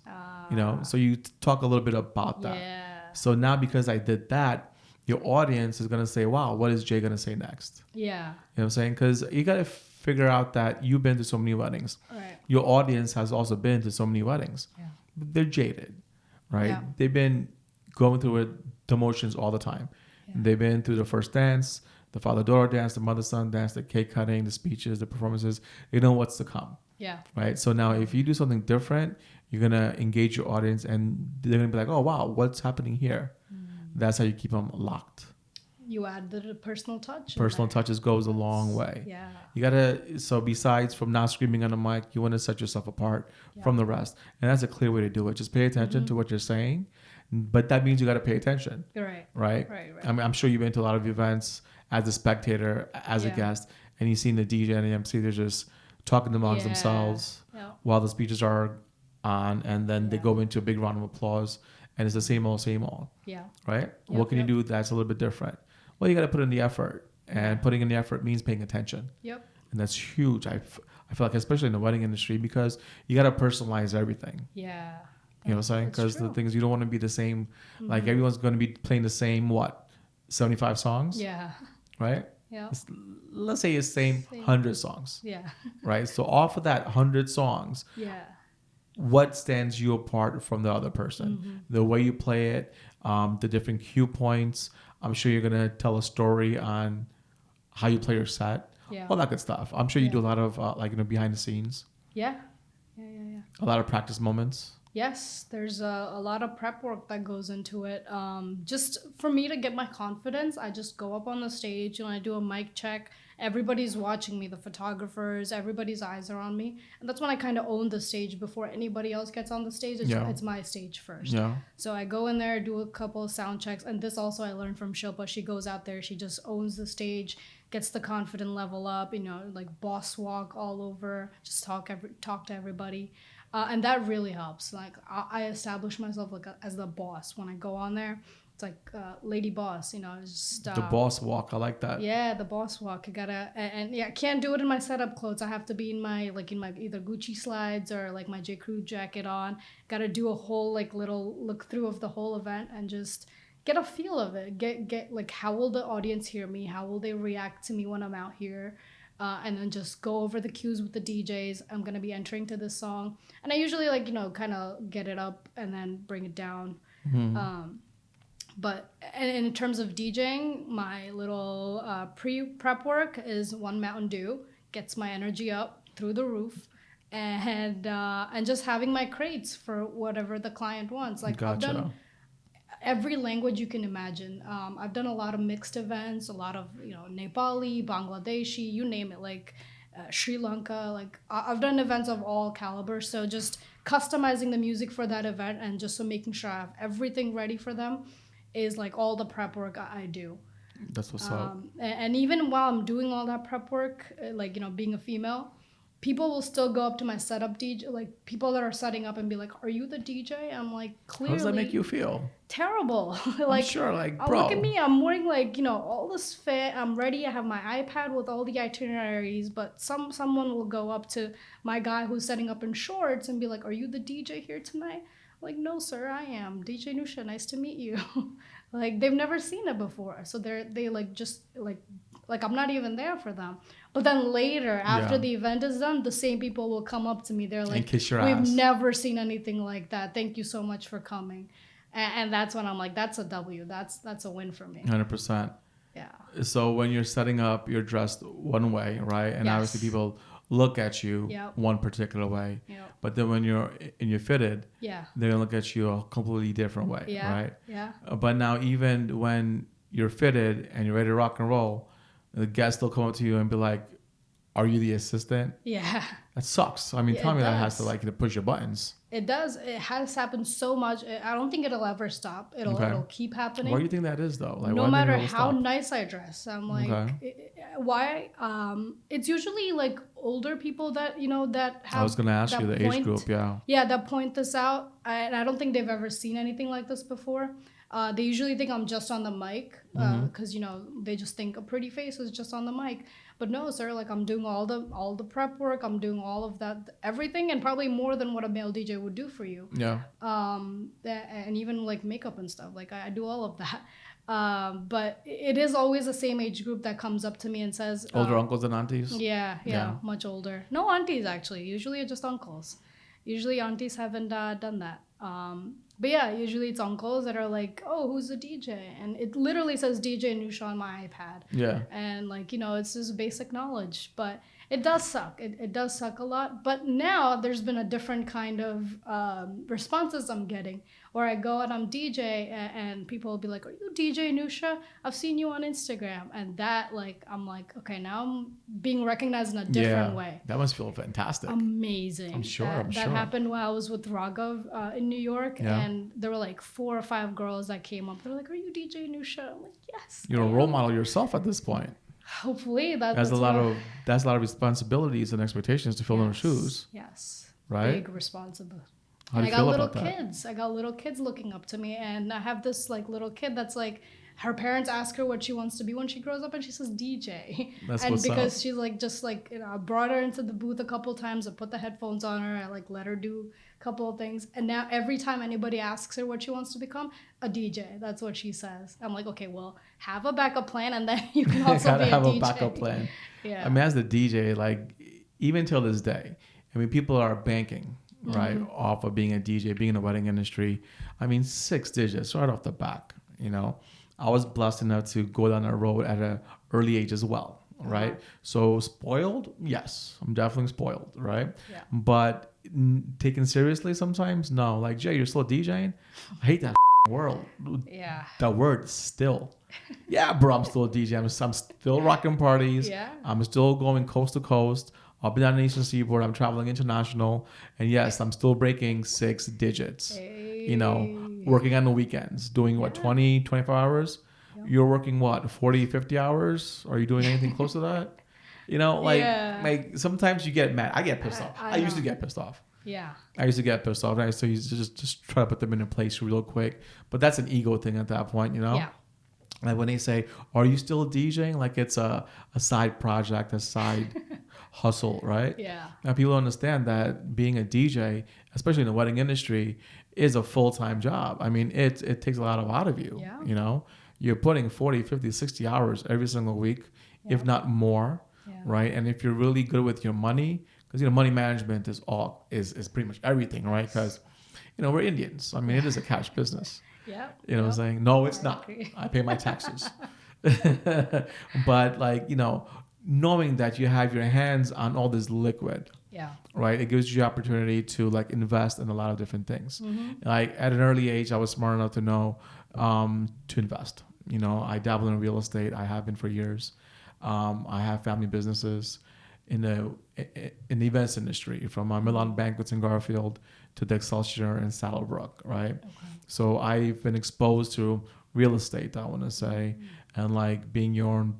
[SPEAKER 1] So you talk a little bit about that.
[SPEAKER 2] Yeah.
[SPEAKER 1] So now because I did that, your audience is going to say, wow, what is Jay going to say next?
[SPEAKER 2] Yeah.
[SPEAKER 1] You know what I'm saying? Because you got to figure out that you've been to so many weddings.
[SPEAKER 2] Right.
[SPEAKER 1] Your audience has also been to so many weddings.
[SPEAKER 2] Yeah.
[SPEAKER 1] They're jaded, right?
[SPEAKER 2] Yeah.
[SPEAKER 1] They've been going through the motions all the time. Yeah. They've been through the first dance, the father-daughter dance, the mother-son dance, the cake cutting, the speeches, the performances. They know what's to come.
[SPEAKER 2] Yeah.
[SPEAKER 1] Right? So now if you do something different, you're going to engage your audience and they're going to be like, oh, wow, what's happening here? That's how you keep them locked.
[SPEAKER 2] you add the personal touch.
[SPEAKER 1] Personal touches goes a long way.
[SPEAKER 2] Yeah.
[SPEAKER 1] You gotta, so besides from not screaming on the mic, you want to set yourself apart from the rest. And that's a clear way to do it. Just pay attention to what you're saying. But that means you got to pay attention. Right. I mean, I'm sure you've been to a lot of events as a spectator, as a guest, and you've seen the DJ and the MC, they're just talking amongst themselves while the speeches are on, and then they go into a big round of applause, and it's the same old. Yeah. Right? What can you do that's a little bit different? Well, you got to put in the effort, and putting in the effort means paying attention.
[SPEAKER 2] Yep. And
[SPEAKER 1] that's huge. I feel like, especially in the wedding industry, because you got to personalize everything.
[SPEAKER 2] Yeah.
[SPEAKER 1] You know what I'm saying? Because the things, you don't want to be the same. Like everyone's going to be playing the same, 75 songs?
[SPEAKER 2] Yeah.
[SPEAKER 1] Right?
[SPEAKER 2] Yeah.
[SPEAKER 1] Let's say it's same 100 songs.
[SPEAKER 2] Yeah.
[SPEAKER 1] Right? So off of that 100 songs, what stands you apart from the other person? The way you play it, the different cue points. I'm sure you're going to tell a story on how you play your set. All that good stuff. I'm sure you do a lot of behind the scenes.
[SPEAKER 2] Yeah.
[SPEAKER 1] A lot of practice moments.
[SPEAKER 2] Yes, there's a lot of prep work that goes into it. Just for me to get my confidence, I just go up on the stage and I do a mic check. Everybody's watching me, the photographers, everybody's eyes are on me. And that's when I kind of own the stage before anybody else gets on the stage. It's my stage first. Yeah. So I go in there, do a couple of sound checks. And this also I learned from Shilpa. She goes out there, she just owns the stage, gets the confident level up, like boss walk all over, just talk to everybody. And that really helps. Like I establish myself as the boss when I go on there. It's like lady boss, just
[SPEAKER 1] the boss walk. I like that.
[SPEAKER 2] Yeah, the boss walk. You gotta I can't do it in my setup clothes. I have to be in my either Gucci slides or like my J. Crew jacket on. Gotta do a whole little look through of the whole event and just get a feel of it. Get like, how will the audience hear me? How will they react to me when I'm out here? And then just go over the cues with the DJs. I'm going to be entering to this song. And I usually kind of get it up and then bring it down. But in terms of DJing, my little pre-prep work is one Mountain Dew. Gets my energy up through the roof. And just having my crates for whatever the client wants. Like
[SPEAKER 1] gotcha.
[SPEAKER 2] I've done every language you can imagine. I've done a lot of mixed events, a lot of Nepali, Bangladeshi, you name it, like Sri Lanka. Like I've done events of all caliber. So just customizing the music for that event and just making sure I have everything ready for them is like all the prep work I do.
[SPEAKER 1] That's what's up.
[SPEAKER 2] And even while I'm doing all that prep work, being a female, people will still go up to my setup DJ, like people that are setting up and be like, "Are you the DJ?" I'm like, clearly.
[SPEAKER 1] How does that make you feel?
[SPEAKER 2] Terrible.
[SPEAKER 1] I'm sure, bro.
[SPEAKER 2] Look at me. I'm wearing all this fit. I'm ready. I have my iPad with all the itineraries. But someone will go up to my guy who's setting up in shorts and be like, "Are you the DJ here tonight?" I'm like, "No, sir, I am DJ Anusha. Nice to meet you." Like they've never seen it before, so they I'm not even there for them. But then later, after the event is done, the same people will come up to me. They're like,
[SPEAKER 1] and kiss your
[SPEAKER 2] "We've
[SPEAKER 1] ass.
[SPEAKER 2] never seen anything like that. Thank you so much for coming." And that's when I'm like, that's a W. That's a win for me.
[SPEAKER 1] 100%.
[SPEAKER 2] Yeah.
[SPEAKER 1] So when you're setting up, you're dressed one way, right? And obviously people look at you one particular way.
[SPEAKER 2] Yep.
[SPEAKER 1] But then when you're fitted, they're gonna look at you a completely different way, right?
[SPEAKER 2] Yeah.
[SPEAKER 1] But now even when you're fitted and you're ready to rock and roll, the guests will come up to you and be like, "Are you the assistant?"
[SPEAKER 2] Yeah.
[SPEAKER 1] That sucks. I mean, tell me that has to push your buttons.
[SPEAKER 2] It does. It has happened so much. I don't think it'll ever stop. It'll keep happening.
[SPEAKER 1] Why do you think that is, though?
[SPEAKER 2] No matter how nice I dress, I'm like, why? It's usually like older people that that have.
[SPEAKER 1] I was gonna ask you the age group,
[SPEAKER 2] that point this out, and I don't think they've ever seen anything like this before. They usually think I'm just on the mic because they just think a pretty face is just on the mic. But no, sir, like I'm doing all the prep work. I'm doing all of that, everything, and probably more than what a male DJ would do for you.
[SPEAKER 1] Yeah.
[SPEAKER 2] And even like makeup and stuff. Like I do all of that. But it is always the same age group that comes up to me and says
[SPEAKER 1] older uncles and aunties.
[SPEAKER 2] Yeah, much older. No aunties actually. Usually it's just uncles. Usually aunties haven't done that. But yeah, usually it's uncles that are like, "Oh, who's the DJ?" And it literally says DJ Anusha on my iPad.
[SPEAKER 1] Yeah.
[SPEAKER 2] And it's just basic knowledge. But it does suck. It does suck a lot. But now there's been a different kind of responses I'm getting Or I go and I'm DJ and people will be like, "Are you DJ Anusha? I've seen you on Instagram." And that, like, I'm like, okay, now I'm being recognized in a different way.
[SPEAKER 1] That must feel fantastic.
[SPEAKER 2] Amazing.
[SPEAKER 1] I'm sure.
[SPEAKER 2] That happened while I was with Raghav in New York, and there were like 4 or 5 girls that came up. They're like, "Are you DJ Anusha?" I'm like, "Yes."
[SPEAKER 1] You're a role model yourself at this point.
[SPEAKER 2] Hopefully
[SPEAKER 1] that's a lot of responsibilities and expectations to fill in those shoes.
[SPEAKER 2] Yes.
[SPEAKER 1] Right.
[SPEAKER 2] Big responsibility.
[SPEAKER 1] How do you
[SPEAKER 2] I
[SPEAKER 1] feel
[SPEAKER 2] got
[SPEAKER 1] about
[SPEAKER 2] little kids. I got little kids looking up to me, and I have this like little kid that's like, her parents ask her what she wants to be when she grows up, and she says DJ.
[SPEAKER 1] That's
[SPEAKER 2] and
[SPEAKER 1] what's
[SPEAKER 2] because
[SPEAKER 1] up.
[SPEAKER 2] she's like, just like, I brought her into the booth a couple times. I put the headphones on her. I like let her do a couple of things, and now every time anybody asks her what she wants to become, a DJ. That's what she says. I'm like, okay, well, have a backup plan, and then you can also be a DJ.
[SPEAKER 1] Have a backup plan.
[SPEAKER 2] Yeah.
[SPEAKER 1] I mean, as the DJ, like even till this day, I mean, people are banking. Right, off of being a DJ, being in the wedding industry. I mean, 6 digits right off the back. You know, I was blessed enough to go down that road at an early age as well. Right, so spoiled, yes, I'm definitely spoiled. Right, but taken seriously sometimes, no. Like, Jay, you're still DJing? I hate that world.
[SPEAKER 2] Yeah,
[SPEAKER 1] that word still. Yeah, bro, I'm still a DJ. I'm still rocking parties.
[SPEAKER 2] Yeah,
[SPEAKER 1] I'm still going coast to coast. Up and down the Eastern Seaboard, I'm traveling international, and yes, I'm still breaking 6 digits.
[SPEAKER 2] Hey.
[SPEAKER 1] You know, working on the weekends, doing what, 20, 25 hours? Yep. You're working what, 40, 50 hours? Are you doing anything close to that? You know, like sometimes you get mad. I get pissed off. I used to get pissed off.
[SPEAKER 2] Yeah.
[SPEAKER 1] I used to get pissed off, and I used to just try to put them in a place real quick. But that's an ego thing at that point, you know?
[SPEAKER 2] Yeah.
[SPEAKER 1] Like when they say, "Are you still DJing?" Like it's a side project, a side hustle, right?
[SPEAKER 2] Yeah.
[SPEAKER 1] Now people understand that being a DJ, especially in the wedding industry, is a full-time job. I mean, it takes a lot out of you.
[SPEAKER 2] Yeah.
[SPEAKER 1] You know, you're putting 40, 50, 60 hours every single week, if not more, right? And if you're really good with your money, because money management is pretty much everything, right? Because we're Indians. I mean, it is a cash business.
[SPEAKER 2] Yeah.
[SPEAKER 1] You know what I'm saying? No, it's not. I pay my taxes. But knowing that you have your hands on all this liquid, right? It gives you the opportunity to like invest in a lot of different things. Mm-hmm. Like at an early age, I was smart enough to know to invest. I dabble in real estate. I have been for years. I have family businesses in the events industry, from Milan Banquets in Garfield to the Excelsior in Saddlebrook, right? Okay. So I've been exposed to real estate, I want to say, and like being your own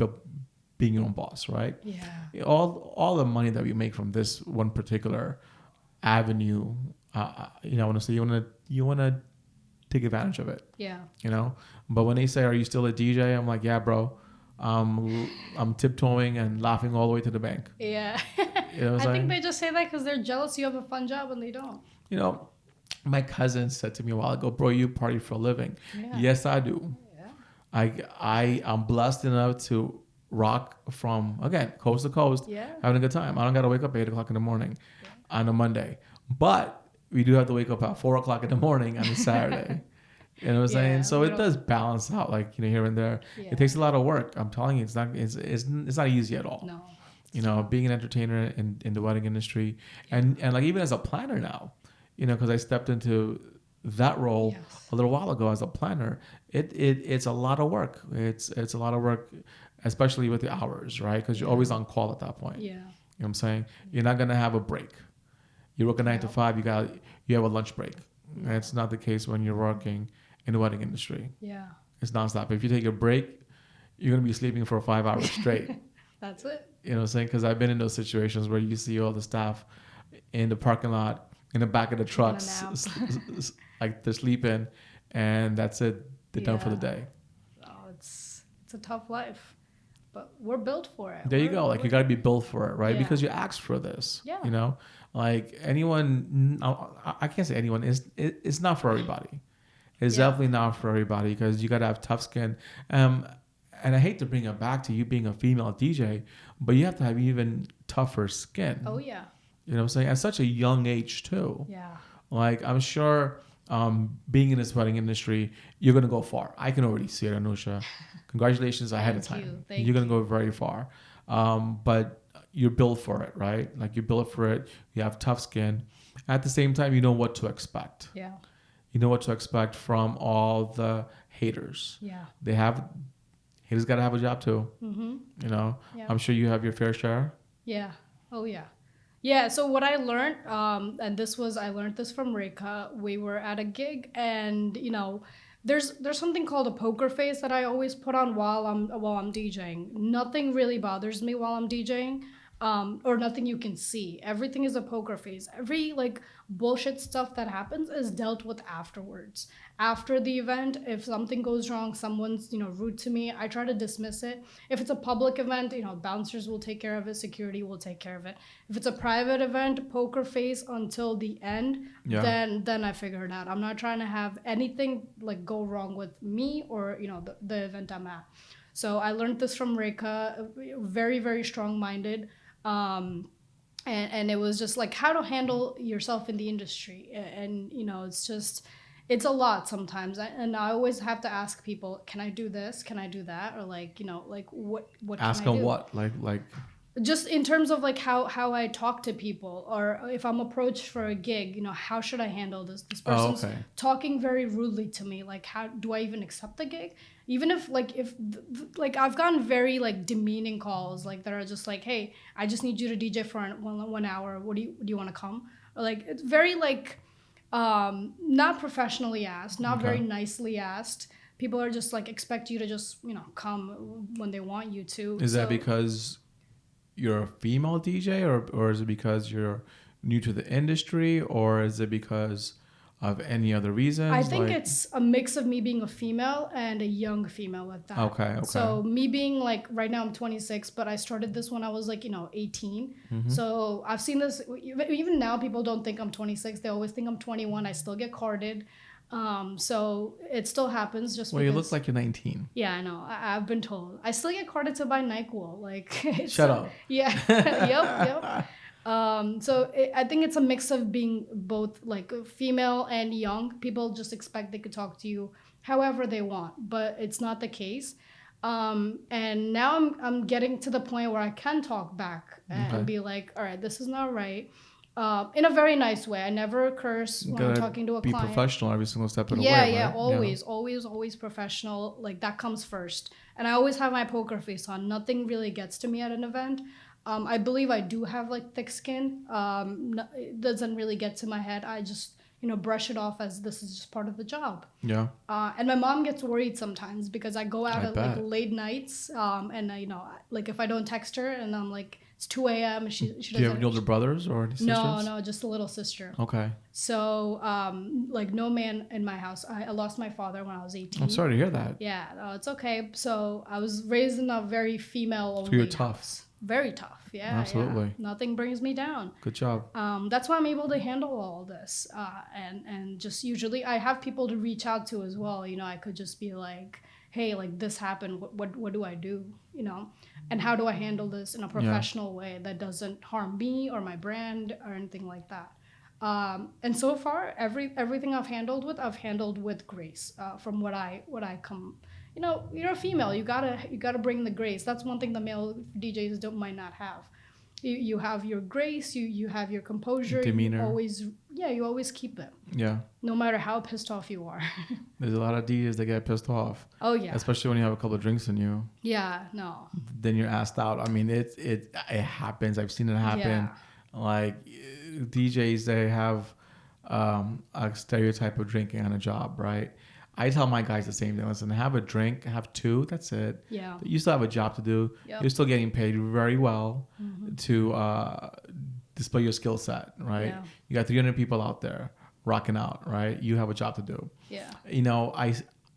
[SPEAKER 1] boss, right? Yeah. All the money that we make from this one particular avenue, I want to say you want to take advantage of it. Yeah. But when they say, "Are you still a DJ?" I'm like, "Yeah, bro. I'm tiptoeing and laughing all the way to the bank."
[SPEAKER 2] Yeah. I think they just say that because they're jealous you have a fun job and they don't.
[SPEAKER 1] My cousin said to me a while ago, "Bro, you party for a living." Yeah. Yes, I do. Yeah. I'm blessed enough to rock from, again, coast to coast, having a good time. I don't got to wake up 8 o'clock in the morning on a Monday. But we do have to wake up at 4 o'clock in the morning on a Saturday. You know what I'm saying? So it does balance out, like, here and there. Yeah. It takes a lot of work. I'm telling you, it's not easy at all. No. Being an entertainer in the wedding industry, and like even as a planner now, because I stepped into that role a little while ago as a planner, it's a lot of work. It's a lot of work, especially with the hours, right? Because you're always on call at that point. Yeah. You know what I'm saying? You're not gonna have a break. You work a 9 to 5. You have a lunch break. That's not the case when you're working in the wedding industry. Yeah. It's nonstop. If you take a break, you're going to be sleeping for 5 hours straight.
[SPEAKER 2] That's it.
[SPEAKER 1] You know what I'm saying? Because I've been in those situations where you see all the staff in the parking lot, in the back of the trucks, like they're sleeping, and that's it. They're done for the day.
[SPEAKER 2] Oh, it's a tough life, but we're built for it.
[SPEAKER 1] There you go. Like, you got to be built for it, right? Yeah. Because you asked for this. Yeah. Like anyone, I can't say anyone. It's not for everybody. It's definitely not for everybody, because you got to have tough skin. And I hate to bring it back to you being a female DJ, but you have to have even tougher skin. Oh, yeah. You know what I'm saying? At such a young age, too. Yeah. Like, I'm sure being in this wedding industry, you're going to go far. I can already see it, Anusha. Congratulations ahead of time. You're going to go very far. But you're built for it, right? Like, you're built for it. You have tough skin. At the same time, you know what to expect. Yeah. you know what to expect from all the haters.
[SPEAKER 2] Yeah.
[SPEAKER 1] Haters got to have a job too.
[SPEAKER 2] Mm-hmm.
[SPEAKER 1] You know,
[SPEAKER 2] Yeah.
[SPEAKER 1] I'm sure you have your fair share.
[SPEAKER 2] Yeah. Oh yeah. Yeah. So what I learned, and I learned this from Reka. We were at a gig, and there's something called a poker face that I always put on while I'm DJing. Nothing really bothers me while I'm DJing. Or nothing you can see. Everything is a poker face. Every like bullshit stuff that happens is dealt with afterwards. After the event, if something goes wrong, someone's rude to me, I try to dismiss it. If it's a public event, bouncers will take care of it, security will take care of it. If it's a private event, poker face until the end.
[SPEAKER 1] Yeah.
[SPEAKER 2] Then I figure it out. I'm not trying to have anything like go wrong with me or the event I'm at. So I learned this from Reka, very, very strong-minded. And it was just like how to handle yourself in the industry. And it's a lot sometimes. And I always have to ask people, can I do this? Can I do that? Or like what
[SPEAKER 1] Ask
[SPEAKER 2] can I
[SPEAKER 1] them
[SPEAKER 2] do?
[SPEAKER 1] what? Like
[SPEAKER 2] Just in terms of like how I talk to people, or if I'm approached for a gig, how should I handle this person's talking very rudely to me, like how do I even accept the gig? Even if I've gotten very like demeaning calls like that are just like, hey, I just need you to DJ for 1 hour, do you want to come? Or like it's very like not professionally asked, not very nicely asked. People are just like expect you to just come when they want you to.
[SPEAKER 1] Is that because you're a female DJ, or is it because you're new to the industry, or is it because of any other reasons?
[SPEAKER 2] I think it's a mix of me being a female and a young female at that.
[SPEAKER 1] Okay.
[SPEAKER 2] So me being like, right now I'm 26, but I started this when I was like, 18.
[SPEAKER 1] Mm-hmm.
[SPEAKER 2] So I've seen this, even now people don't think I'm 26. They always think I'm 21. I still get carded. So it still happens just
[SPEAKER 1] well,
[SPEAKER 2] because...
[SPEAKER 1] you look like you're 19.
[SPEAKER 2] Yeah, I know. I've been told. I still get carded to buy NyQuil. Like,
[SPEAKER 1] Shut up.
[SPEAKER 2] Yeah. Yep. I think it's a mix of being both like female and young. People just expect they could talk to you however they want, but it's not the case. And now I'm getting to the point where I can talk back and be like, all right, this is not right. In a very nice way. I never curse when I'm talking to a client.
[SPEAKER 1] Be professional every single step of the way.
[SPEAKER 2] Yeah,
[SPEAKER 1] right?
[SPEAKER 2] always professional. Like that comes first. And I always have my poker face on. Nothing really gets to me at an event. I believe I do have like thick skin. It doesn't really get to my head. I just brush it off as this is just part of the job.
[SPEAKER 1] Yeah.
[SPEAKER 2] And my mom gets worried sometimes because I go out at like late nights. And like if I don't text her and I'm like, it's 2 a.m. and she doesn't.
[SPEAKER 1] Do you have any older brothers or any sisters?
[SPEAKER 2] No, just a little sister.
[SPEAKER 1] Okay.
[SPEAKER 2] So like no man in my house. I lost my father when I was 18.
[SPEAKER 1] I'm sorry to hear that.
[SPEAKER 2] Yeah, no, it's okay. So I was raised in a very female only.
[SPEAKER 1] So you're tough.
[SPEAKER 2] House. Very tough. Yeah.
[SPEAKER 1] Absolutely.
[SPEAKER 2] Yeah. Nothing brings me down.
[SPEAKER 1] Good job.
[SPEAKER 2] That's why I'm able to handle all this. And just usually I have people to reach out to as well. I could just be like, hey, like this happened. What do I do? And how do I handle this in a professional way that doesn't harm me or my brand or anything like that? And so far, everything I've handled with grace. From what I come, you're a female. You gotta bring the grace. That's one thing the male DJs might not have. You have your grace. You have your composure.
[SPEAKER 1] Demeanor.
[SPEAKER 2] You always keep it.
[SPEAKER 1] Yeah.
[SPEAKER 2] No matter how pissed off you are.
[SPEAKER 1] There's a lot of DJs that get pissed off.
[SPEAKER 2] Oh yeah.
[SPEAKER 1] Especially when you have a couple of drinks in you.
[SPEAKER 2] Yeah. No.
[SPEAKER 1] Then you're asked out. I mean, it happens. I've seen it happen.
[SPEAKER 2] Yeah.
[SPEAKER 1] Like DJs, they have a stereotype of drinking on a job, right? I tell my guys the same thing. Listen, have a drink, have 2, that's it.
[SPEAKER 2] Yeah.
[SPEAKER 1] But you still have a job to do.
[SPEAKER 2] Yep.
[SPEAKER 1] You're still getting paid very well to display your skill set, right?
[SPEAKER 2] Yeah.
[SPEAKER 1] You got 300 people out there rocking out, right? You have a job to do.
[SPEAKER 2] Yeah.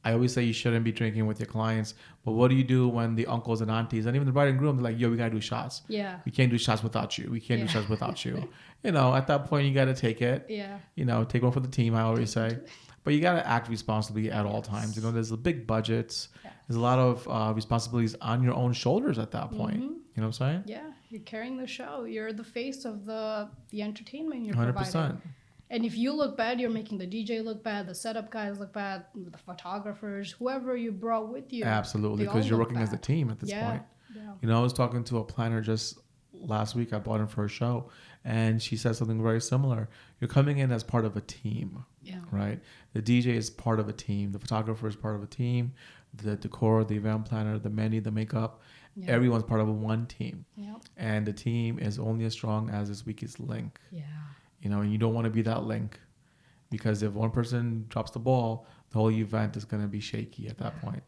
[SPEAKER 1] I always say you shouldn't be drinking with your clients, but what do you do when the uncles and aunties and even the bride and groom, they're like, yo, we gotta do shots.
[SPEAKER 2] Yeah.
[SPEAKER 1] We can't do shots without you. We can't do shots without you. At that point, you gotta take it.
[SPEAKER 2] Yeah.
[SPEAKER 1] Take one for the team, I always say. But you gotta act responsibly at all times. There's a big budgets. Yeah. There's a lot of responsibilities on your own shoulders at that point. You know what I'm saying?
[SPEAKER 2] Yeah. You're carrying the show. You're the face of the entertainment you're
[SPEAKER 1] 100%.
[SPEAKER 2] providing. And if you look bad, you're making the DJ look bad, the setup guys look bad, the photographers, whoever you brought with you.
[SPEAKER 1] Absolutely, because you're working as a team at this point.
[SPEAKER 2] Yeah.
[SPEAKER 1] I was talking to a planner just last week. I bought him for a show, and she said something very similar. You're coming in as part of a team, right? The DJ is part of a team. The photographer is part of a team. The decor, the event planner, the menu, the makeup, everyone's part of one team. And the team is only as strong as its weakest link. And you don't want to be that link, because if one person drops the ball, the whole event is going to be shaky at that point.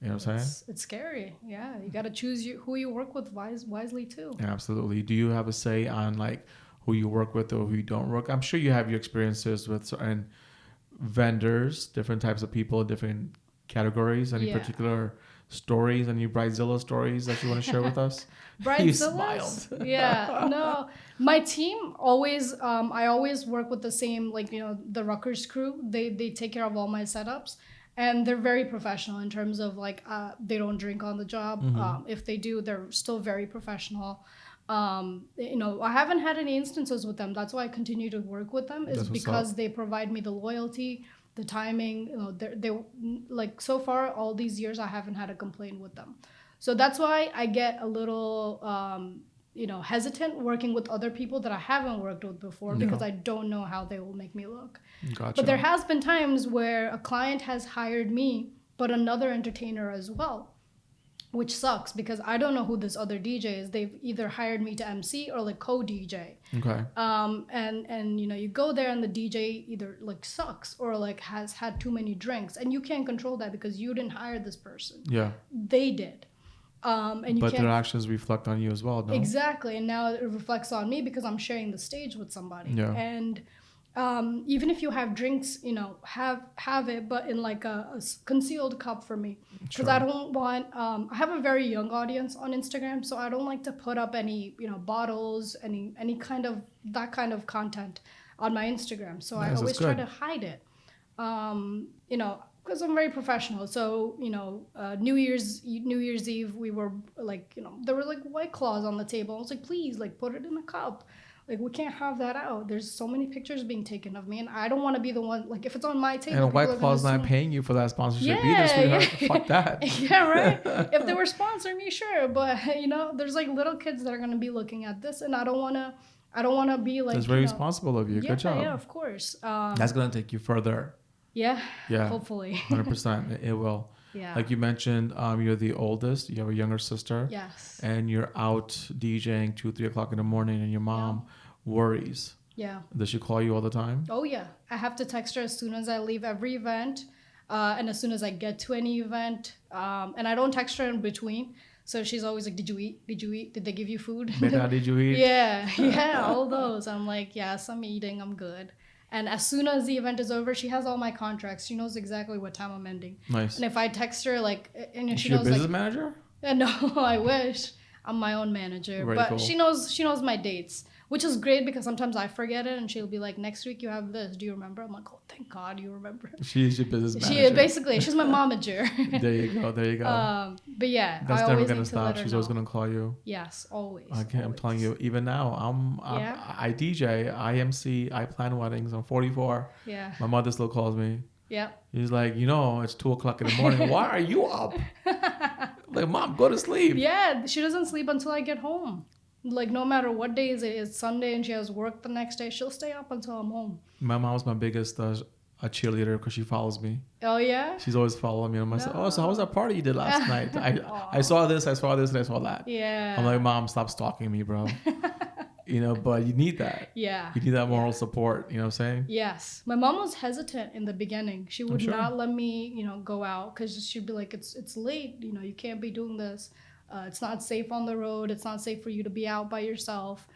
[SPEAKER 1] You know what I'm saying?
[SPEAKER 2] It's scary. Yeah, you got to choose who you work with wisely too.
[SPEAKER 1] Yeah, absolutely. Do you have a say on like who you work with or who you don't work? I'm sure you have your experiences with certain vendors, different types of people, different categories. Any particular stories, any Bridezilla stories that you want to share with us? You smiled.
[SPEAKER 2] Yeah, no. My team always, I always work with the same, like, the Rutgers crew. They take care of all my setups. And they're very professional in terms of like they don't drink on the job. If they do, they're still very professional. I haven't had any instances with them. That's why I continue to work with them, is because they provide me the loyalty, the timing. They like, so far all these years I haven't had a complaint with them. So that's why I get a little hesitant working with other people that I haven't worked with before, because I don't know how they will make me look.
[SPEAKER 1] Gotcha.
[SPEAKER 2] But there has been times where a client has hired me, but another entertainer as well, which sucks because I don't know who this other DJ is. They've either hired me to MC or like co-DJ.
[SPEAKER 1] Okay.
[SPEAKER 2] And you go there and the DJ either like sucks or like has had too many drinks, and you can't control that because you didn't hire this person.
[SPEAKER 1] Yeah.
[SPEAKER 2] They did. But
[SPEAKER 1] their actions reflect on you as well, no?
[SPEAKER 2] Exactly, and now it reflects on me because I'm sharing the stage with somebody.
[SPEAKER 1] Yeah.
[SPEAKER 2] And even if you have drinks, have it, but in like a concealed cup for me, because I don't want. I have a very young audience on Instagram, so I don't like to put up any bottles, any kind of that kind of content on my Instagram. So I always try to hide it. Because I'm very professional. So, New Year's Eve, we were like, there were like White Claws on the table. I was like, please, like, put it in a cup. Like, we can't have that out. There's so many pictures being taken of me, and I don't want to be the one, like, if it's on my table.
[SPEAKER 1] And White Claw's not paying you for that sponsorship either, sweetheart. Fuck that.
[SPEAKER 2] Yeah, right? If they were sponsoring me, sure. But, there's like little kids that are going to be looking at this, and I don't want to be like.
[SPEAKER 1] It's very responsible of you. Good job.
[SPEAKER 2] Yeah, of course.
[SPEAKER 1] That's going to take you further.
[SPEAKER 2] Yeah. Hopefully.
[SPEAKER 1] 100%. It will.
[SPEAKER 2] Yeah.
[SPEAKER 1] Like you mentioned, you're the oldest. You have a younger sister.
[SPEAKER 2] Yes.
[SPEAKER 1] And you're out DJing 2-3 o'clock in the morning, and your mom worries.
[SPEAKER 2] Yeah.
[SPEAKER 1] Does she call you all the time?
[SPEAKER 2] Oh yeah. I have to text her as soon as I leave every event, and as soon as I get to any event. And I don't text her in between. So she's always like, "Did you eat? Did you eat? Did they give you food?
[SPEAKER 1] Beta, did you eat?"
[SPEAKER 2] Yeah, all those. I'm like, yes, I'm eating. I'm good. And as soon as the event is over, she has all my contracts. She knows exactly what time I'm ending.
[SPEAKER 1] Nice.
[SPEAKER 2] And if I text her, like, and she
[SPEAKER 1] knows,
[SPEAKER 2] knows,
[SPEAKER 1] a business
[SPEAKER 2] like,
[SPEAKER 1] manager?
[SPEAKER 2] No, I wish. I'm my own manager.
[SPEAKER 1] Very
[SPEAKER 2] but
[SPEAKER 1] cool.
[SPEAKER 2] she knows my dates, which is great because sometimes I forget it, and she'll be like, next week you have this. Do you remember? I'm like, oh, thank God you remember.
[SPEAKER 1] She's your business manager.
[SPEAKER 2] She's my momager.
[SPEAKER 1] There you go.
[SPEAKER 2] But yeah,
[SPEAKER 1] that's never going to stop. She's always going to call you.
[SPEAKER 2] Yes, always.
[SPEAKER 1] I'm telling you, even now, I DJ, I MC, I plan weddings. I'm 44.
[SPEAKER 2] Yeah.
[SPEAKER 1] My mother still calls me.
[SPEAKER 2] Yeah.
[SPEAKER 1] He's like, it's 2 o'clock in the morning. Why are you up? Like, Mom, go to sleep.
[SPEAKER 2] Yeah, she doesn't sleep until I get home. Like, no matter what days it is, Sunday and she has work the next day, she'll stay up until I'm home.
[SPEAKER 1] My mom's my biggest a cheerleader because she follows me.
[SPEAKER 2] Oh, yeah?
[SPEAKER 1] She's always following me. I'm like, oh, so how was that party you did last night? I saw this, and I saw that.
[SPEAKER 2] Yeah.
[SPEAKER 1] I'm like, Mom, stop stalking me, bro. But you need that.
[SPEAKER 2] Yeah.
[SPEAKER 1] You need that moral support. You know what I'm saying?
[SPEAKER 2] Yes. My mom was hesitant in the beginning. She would not let me, go out because she'd be like, it's late. You can't be doing this. It's not safe on the road. It's not safe for you to be out by yourself.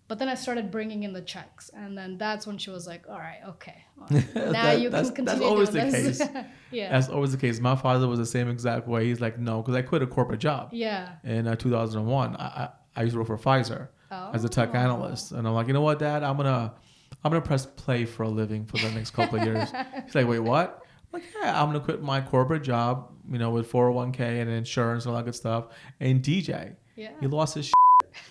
[SPEAKER 2] But then I started bringing in the checks. And then that's when she was like, all right, okay. Well, now you can continue
[SPEAKER 1] That's always the
[SPEAKER 2] doing this.
[SPEAKER 1] case.
[SPEAKER 2] Yeah.
[SPEAKER 1] That's always the case. My father was the same exact way. He's like, no, because I quit a corporate job.
[SPEAKER 2] Yeah.
[SPEAKER 1] In 2001. I used to work for Pfizer as a tech analyst. And I'm like, you know what, Dad? I'm gonna press play for a living for the next couple of years. He's like, wait, what? I'm like, yeah, I'm gonna quit my corporate job, with 401k and insurance and all that good stuff, and DJ.
[SPEAKER 2] Yeah.
[SPEAKER 1] He lost his shit.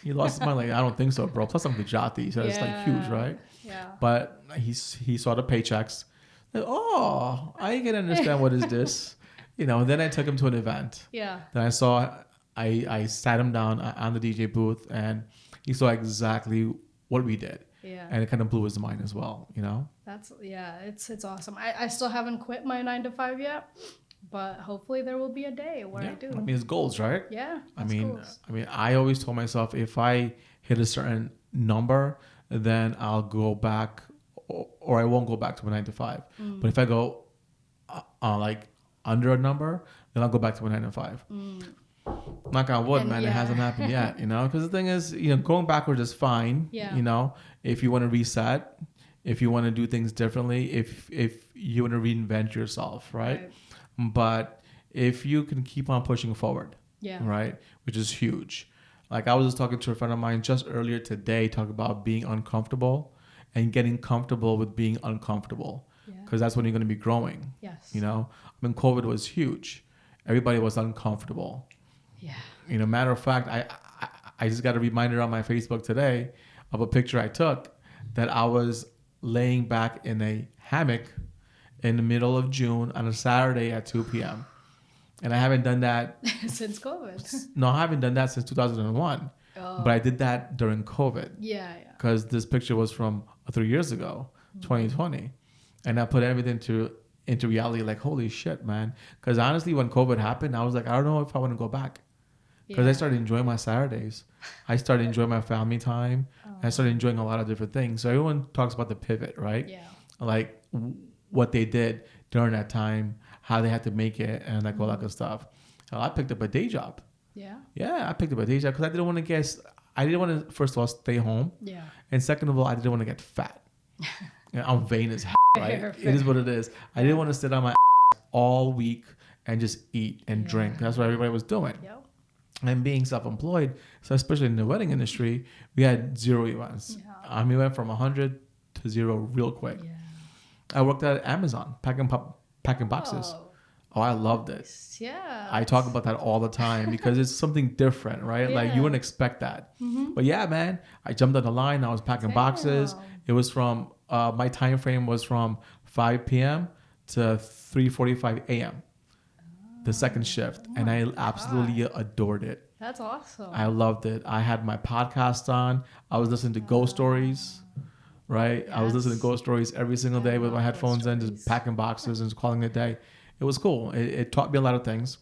[SPEAKER 1] He lost his money. Like, I don't think so, bro. Plus I'm Gujarati, so it's like huge, right?
[SPEAKER 2] Yeah.
[SPEAKER 1] But he saw the paychecks. Like, oh, I can understand what is this. And then I took him to an event.
[SPEAKER 2] Yeah.
[SPEAKER 1] Then I sat him down on the DJ booth, and he saw exactly what we did.
[SPEAKER 2] Yeah.
[SPEAKER 1] And it kind of blew his mind as well, you know?
[SPEAKER 2] It's awesome. I still haven't quit my 9 to 5 yet, but hopefully there will be a day where I do.
[SPEAKER 1] I mean, it's goals, right?
[SPEAKER 2] Yeah.
[SPEAKER 1] Goals. I always told myself if I hit a certain number, then I'll go back, or I won't go back to my 9 to 5. But if I go like under a number, then I'll go back to my 9 to 5. Knock on wood, man. It hasn't happened yet, you know. Because the thing is, going backwards is fine.
[SPEAKER 2] Yeah.
[SPEAKER 1] You know, if you want to reset, if you want to do things differently, if you want to reinvent yourself, right? But if you can keep on pushing forward, right, which is huge. Like I was just talking to a friend of mine just earlier today, talking about being uncomfortable and getting comfortable with being uncomfortable, because that's when you're going to be growing.
[SPEAKER 2] Yes.
[SPEAKER 1] You know, COVID was huge. Everybody was uncomfortable.
[SPEAKER 2] Yeah.
[SPEAKER 1] Matter of fact, I just got a reminder on my Facebook today of a picture I took that I was laying back in a hammock in the middle of June on a Saturday at 2 p.m. And I haven't done that
[SPEAKER 2] since COVID.
[SPEAKER 1] No, I haven't done that since 2001. But I did that during COVID.
[SPEAKER 2] Yeah.
[SPEAKER 1] Because this picture was from 3 years ago, 2020. And I put everything into reality, like, holy shit, man. Because honestly, when COVID happened, I was like, I don't know if I want to go back. Because I started enjoying my Saturdays. I started enjoying my family time. I started enjoying a lot of different things. So everyone talks about the pivot, right?
[SPEAKER 2] Yeah.
[SPEAKER 1] Like what they did during that time, how they had to make it, and like all that good stuff. So I picked up a day job.
[SPEAKER 2] Yeah.
[SPEAKER 1] Yeah, I picked up a day job because I didn't want to, first of all, stay home.
[SPEAKER 2] Yeah.
[SPEAKER 1] And second of all, I didn't want to get fat. I'm vain as hell, right?
[SPEAKER 2] Fair.
[SPEAKER 1] It is what it is. I didn't want to sit on my all week and just eat and drink. That's what everybody was doing.
[SPEAKER 2] Yep.
[SPEAKER 1] And being self-employed, so especially in the wedding industry, we had 0 events.
[SPEAKER 2] Yeah.
[SPEAKER 1] We went from 100 to 0 real quick.
[SPEAKER 2] Yeah.
[SPEAKER 1] I worked at Amazon packing boxes. Oh, I loved it.
[SPEAKER 2] Yeah.
[SPEAKER 1] I talk about that all the time because it's something different, right?
[SPEAKER 2] Yeah.
[SPEAKER 1] Like you wouldn't expect that. But yeah, man, I jumped on the line. I was packing boxes. It was from my time frame was from 5 p.m. to 3:45 a.m. The second shift, and I absolutely adored it.
[SPEAKER 2] That's awesome.
[SPEAKER 1] I loved it. I had my podcast on. I was listening to ghost stories, right? I was listening to ghost stories every single day with my headphones in, just packing boxes and just calling it a day. It was cool. It taught me a lot of things.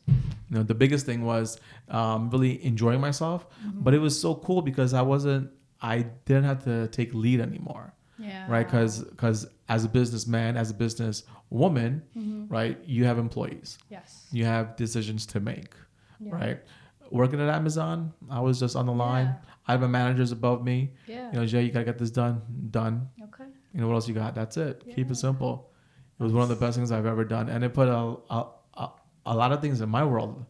[SPEAKER 1] The biggest thing was really enjoying myself, but it was so cool because I didn't have to take lead anymore.
[SPEAKER 2] Yeah.
[SPEAKER 1] Right? Because as a businessman, as a business woman, right, you have employees.
[SPEAKER 2] Yes.
[SPEAKER 1] You have decisions to make, right? Working at Amazon, I was just on the line.
[SPEAKER 2] Yeah.
[SPEAKER 1] I have my managers above me.
[SPEAKER 2] Yeah.
[SPEAKER 1] Jay, you got to get this done.
[SPEAKER 2] Okay.
[SPEAKER 1] What else you got? That's it. Keep it simple. It was one of the best things I've ever done. And it put a lot of things in my world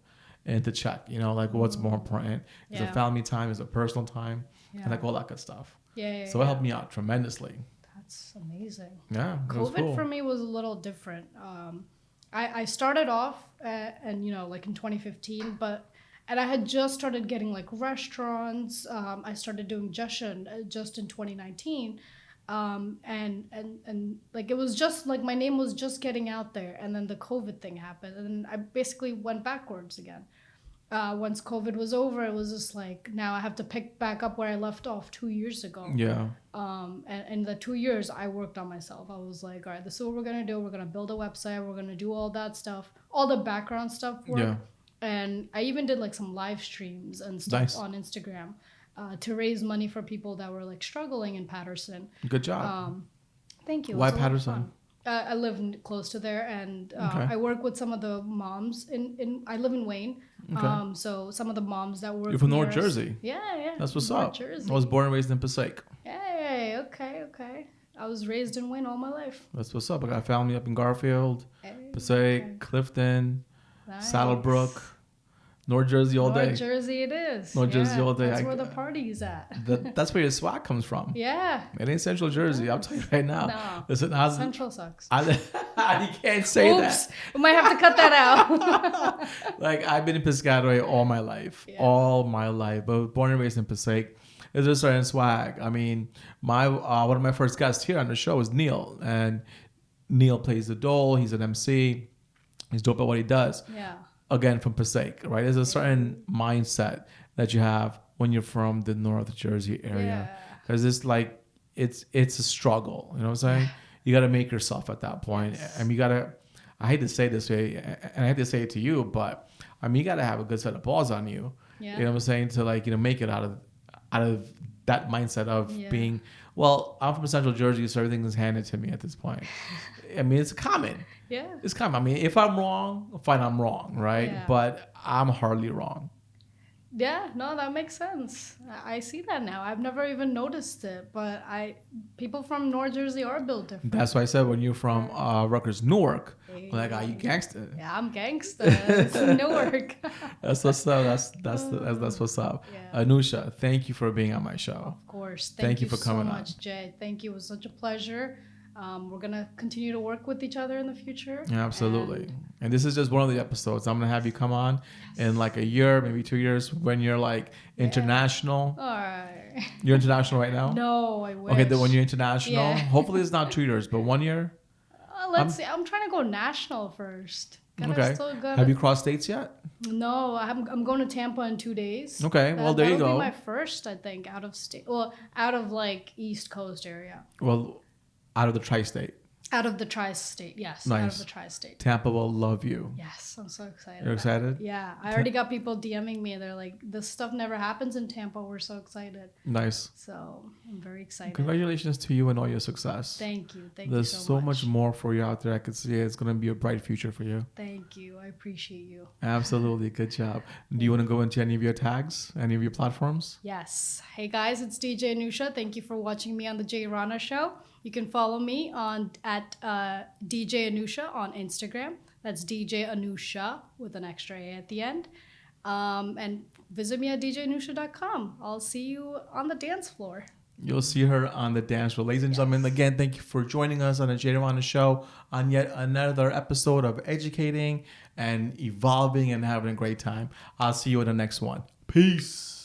[SPEAKER 1] into check, like what's more important. Is it family time? Is it personal time? And like all that good stuff. So it helped me out tremendously.
[SPEAKER 2] That's amazing.
[SPEAKER 1] Yeah.
[SPEAKER 2] COVID for me was a little different. I started off and like in 2015, and I had just started getting like restaurants. I started doing just in 2019. And like it was just like my name was just getting out there, and then the COVID thing happened, and I basically went backwards again. Once COVID was over, it was just like now I have to pick back up where I left off 2 years ago.
[SPEAKER 1] Yeah.
[SPEAKER 2] And in the 2 years, I worked on myself. I was like, all right, this is what we're gonna do. We're gonna build a website. We're gonna do all that stuff, all the background stuff work.
[SPEAKER 1] Yeah.
[SPEAKER 2] And I even did like some live streams and stuff on Instagram. To raise money for people that were like struggling in Patterson.
[SPEAKER 1] Good job.
[SPEAKER 2] Thank you.
[SPEAKER 1] Why Patterson?
[SPEAKER 2] I live close to there, and I work with some of the moms I live in Wayne.
[SPEAKER 1] Okay.
[SPEAKER 2] So some of the moms that work.
[SPEAKER 1] You're from
[SPEAKER 2] near
[SPEAKER 1] North
[SPEAKER 2] us-
[SPEAKER 1] Jersey.
[SPEAKER 2] Yeah.
[SPEAKER 1] That's what's
[SPEAKER 2] North
[SPEAKER 1] up.
[SPEAKER 2] Jersey.
[SPEAKER 1] I was born and raised in Passaic.
[SPEAKER 2] Hey, okay. I was raised in Wayne all my life.
[SPEAKER 1] That's what's up. I got family up in Garfield, Passaic, Clifton,
[SPEAKER 2] Nice.
[SPEAKER 1] Saddlebrook. North Jersey all day.
[SPEAKER 2] North Jersey it is.
[SPEAKER 1] North Jersey all day.
[SPEAKER 2] That's where the party's at.
[SPEAKER 1] That's where your swag comes from.
[SPEAKER 2] Yeah.
[SPEAKER 1] It ain't Central Jersey. I'll tell you right now.
[SPEAKER 2] No.
[SPEAKER 1] Listen,
[SPEAKER 2] Central sucks.
[SPEAKER 1] you can't say
[SPEAKER 2] Oops.
[SPEAKER 1] that.
[SPEAKER 2] We might have to cut that out.
[SPEAKER 1] Like I've been in Piscataway all my life, but born and raised in Passaic. There's a certain swag. I mean, my one of my first guests here on the show is Neil, and Neil plays the dole. He's an MC. He's dope at what he does.
[SPEAKER 2] Yeah.
[SPEAKER 1] Again, from Passaic, right? There's a certain mindset that you have when you're from the North Jersey area,
[SPEAKER 2] Yeah.
[SPEAKER 1] because it's like it's a struggle. You know what I'm saying? You got to make yourself at that point.
[SPEAKER 2] Yes.
[SPEAKER 1] I mean, you got to. I hate to say this way, and I hate to say it to you, but I mean, you got to have a good set of balls on you.
[SPEAKER 2] Yeah.
[SPEAKER 1] You know what I'm saying? To like make it out of that mindset of being. Well, I'm from Central Jersey, so everything is handed to me at this point. I mean, it's common.
[SPEAKER 2] Yeah.
[SPEAKER 1] It's common. I mean, if I'm wrong, fine, I'm wrong, right?
[SPEAKER 2] Yeah.
[SPEAKER 1] But I'm hardly wrong.
[SPEAKER 2] Yeah, no, that makes sense. I see that now. I've never even noticed it, but people from North Jersey are built different.
[SPEAKER 1] That's why I said when you're from Rutgers, Newark, I'm like, are you gangster?
[SPEAKER 2] Yeah, I'm gangsta. It's Newark.
[SPEAKER 1] That's what's up. That's what's up.
[SPEAKER 2] Yeah.
[SPEAKER 1] Anusha, thank you for being on my show.
[SPEAKER 2] Of course.
[SPEAKER 1] Thank you for coming
[SPEAKER 2] so
[SPEAKER 1] on.
[SPEAKER 2] much, Jay. Thank you. It was such a pleasure. We're going to continue to work with each other in the future.
[SPEAKER 1] Yeah, absolutely. And this is just one of the episodes. I'm going to have you come on in like a year, maybe 2 years, when you're like international.
[SPEAKER 2] All right.
[SPEAKER 1] You're international right now?
[SPEAKER 2] No, I wish.
[SPEAKER 1] Okay, then when you're international,
[SPEAKER 2] Yeah.
[SPEAKER 1] hopefully it's not 2 years, but 1 year.
[SPEAKER 2] Let's see. I'm trying to go national first.
[SPEAKER 1] Okay. Have you crossed states yet?
[SPEAKER 2] No, I'm going to Tampa in 2 days.
[SPEAKER 1] Okay, well, there you go.
[SPEAKER 2] That'll be my first, I think, out of state. Well, out of like East Coast area.
[SPEAKER 1] Well, out of the tri-state.
[SPEAKER 2] Out of the tri-state, yes.
[SPEAKER 1] Nice.
[SPEAKER 2] Out of the tri-state.
[SPEAKER 1] Tampa will love you.
[SPEAKER 2] Yes, I'm so excited.
[SPEAKER 1] You're excited?
[SPEAKER 2] Yeah, I already got people DMing me. They're like, this stuff never happens in Tampa. We're so excited.
[SPEAKER 1] Nice.
[SPEAKER 2] So I'm very excited.
[SPEAKER 1] Congratulations to you and all your success.
[SPEAKER 2] Thank you.
[SPEAKER 1] There's
[SPEAKER 2] you
[SPEAKER 1] so much more for you out there. I could see it's going to be a bright future for you.
[SPEAKER 2] Thank you. I appreciate you.
[SPEAKER 1] Absolutely. Good job. Do you want to go into any of your tags, any of your platforms?
[SPEAKER 2] Yes. Hey guys, it's DJ Anusha. Thank you for watching me on the Jay Rana Show. You can follow me at DJ Anusha on Instagram. That's DJ Anusha with an extra A at the end. And visit me at djanusha.com. I'll see you on the dance floor.
[SPEAKER 1] You'll see her on the dance floor. Ladies and gentlemen, again, thank you for joining us on the Jay Rana Show on yet another episode of educating and evolving and having a great time. I'll see you in the next one. Peace.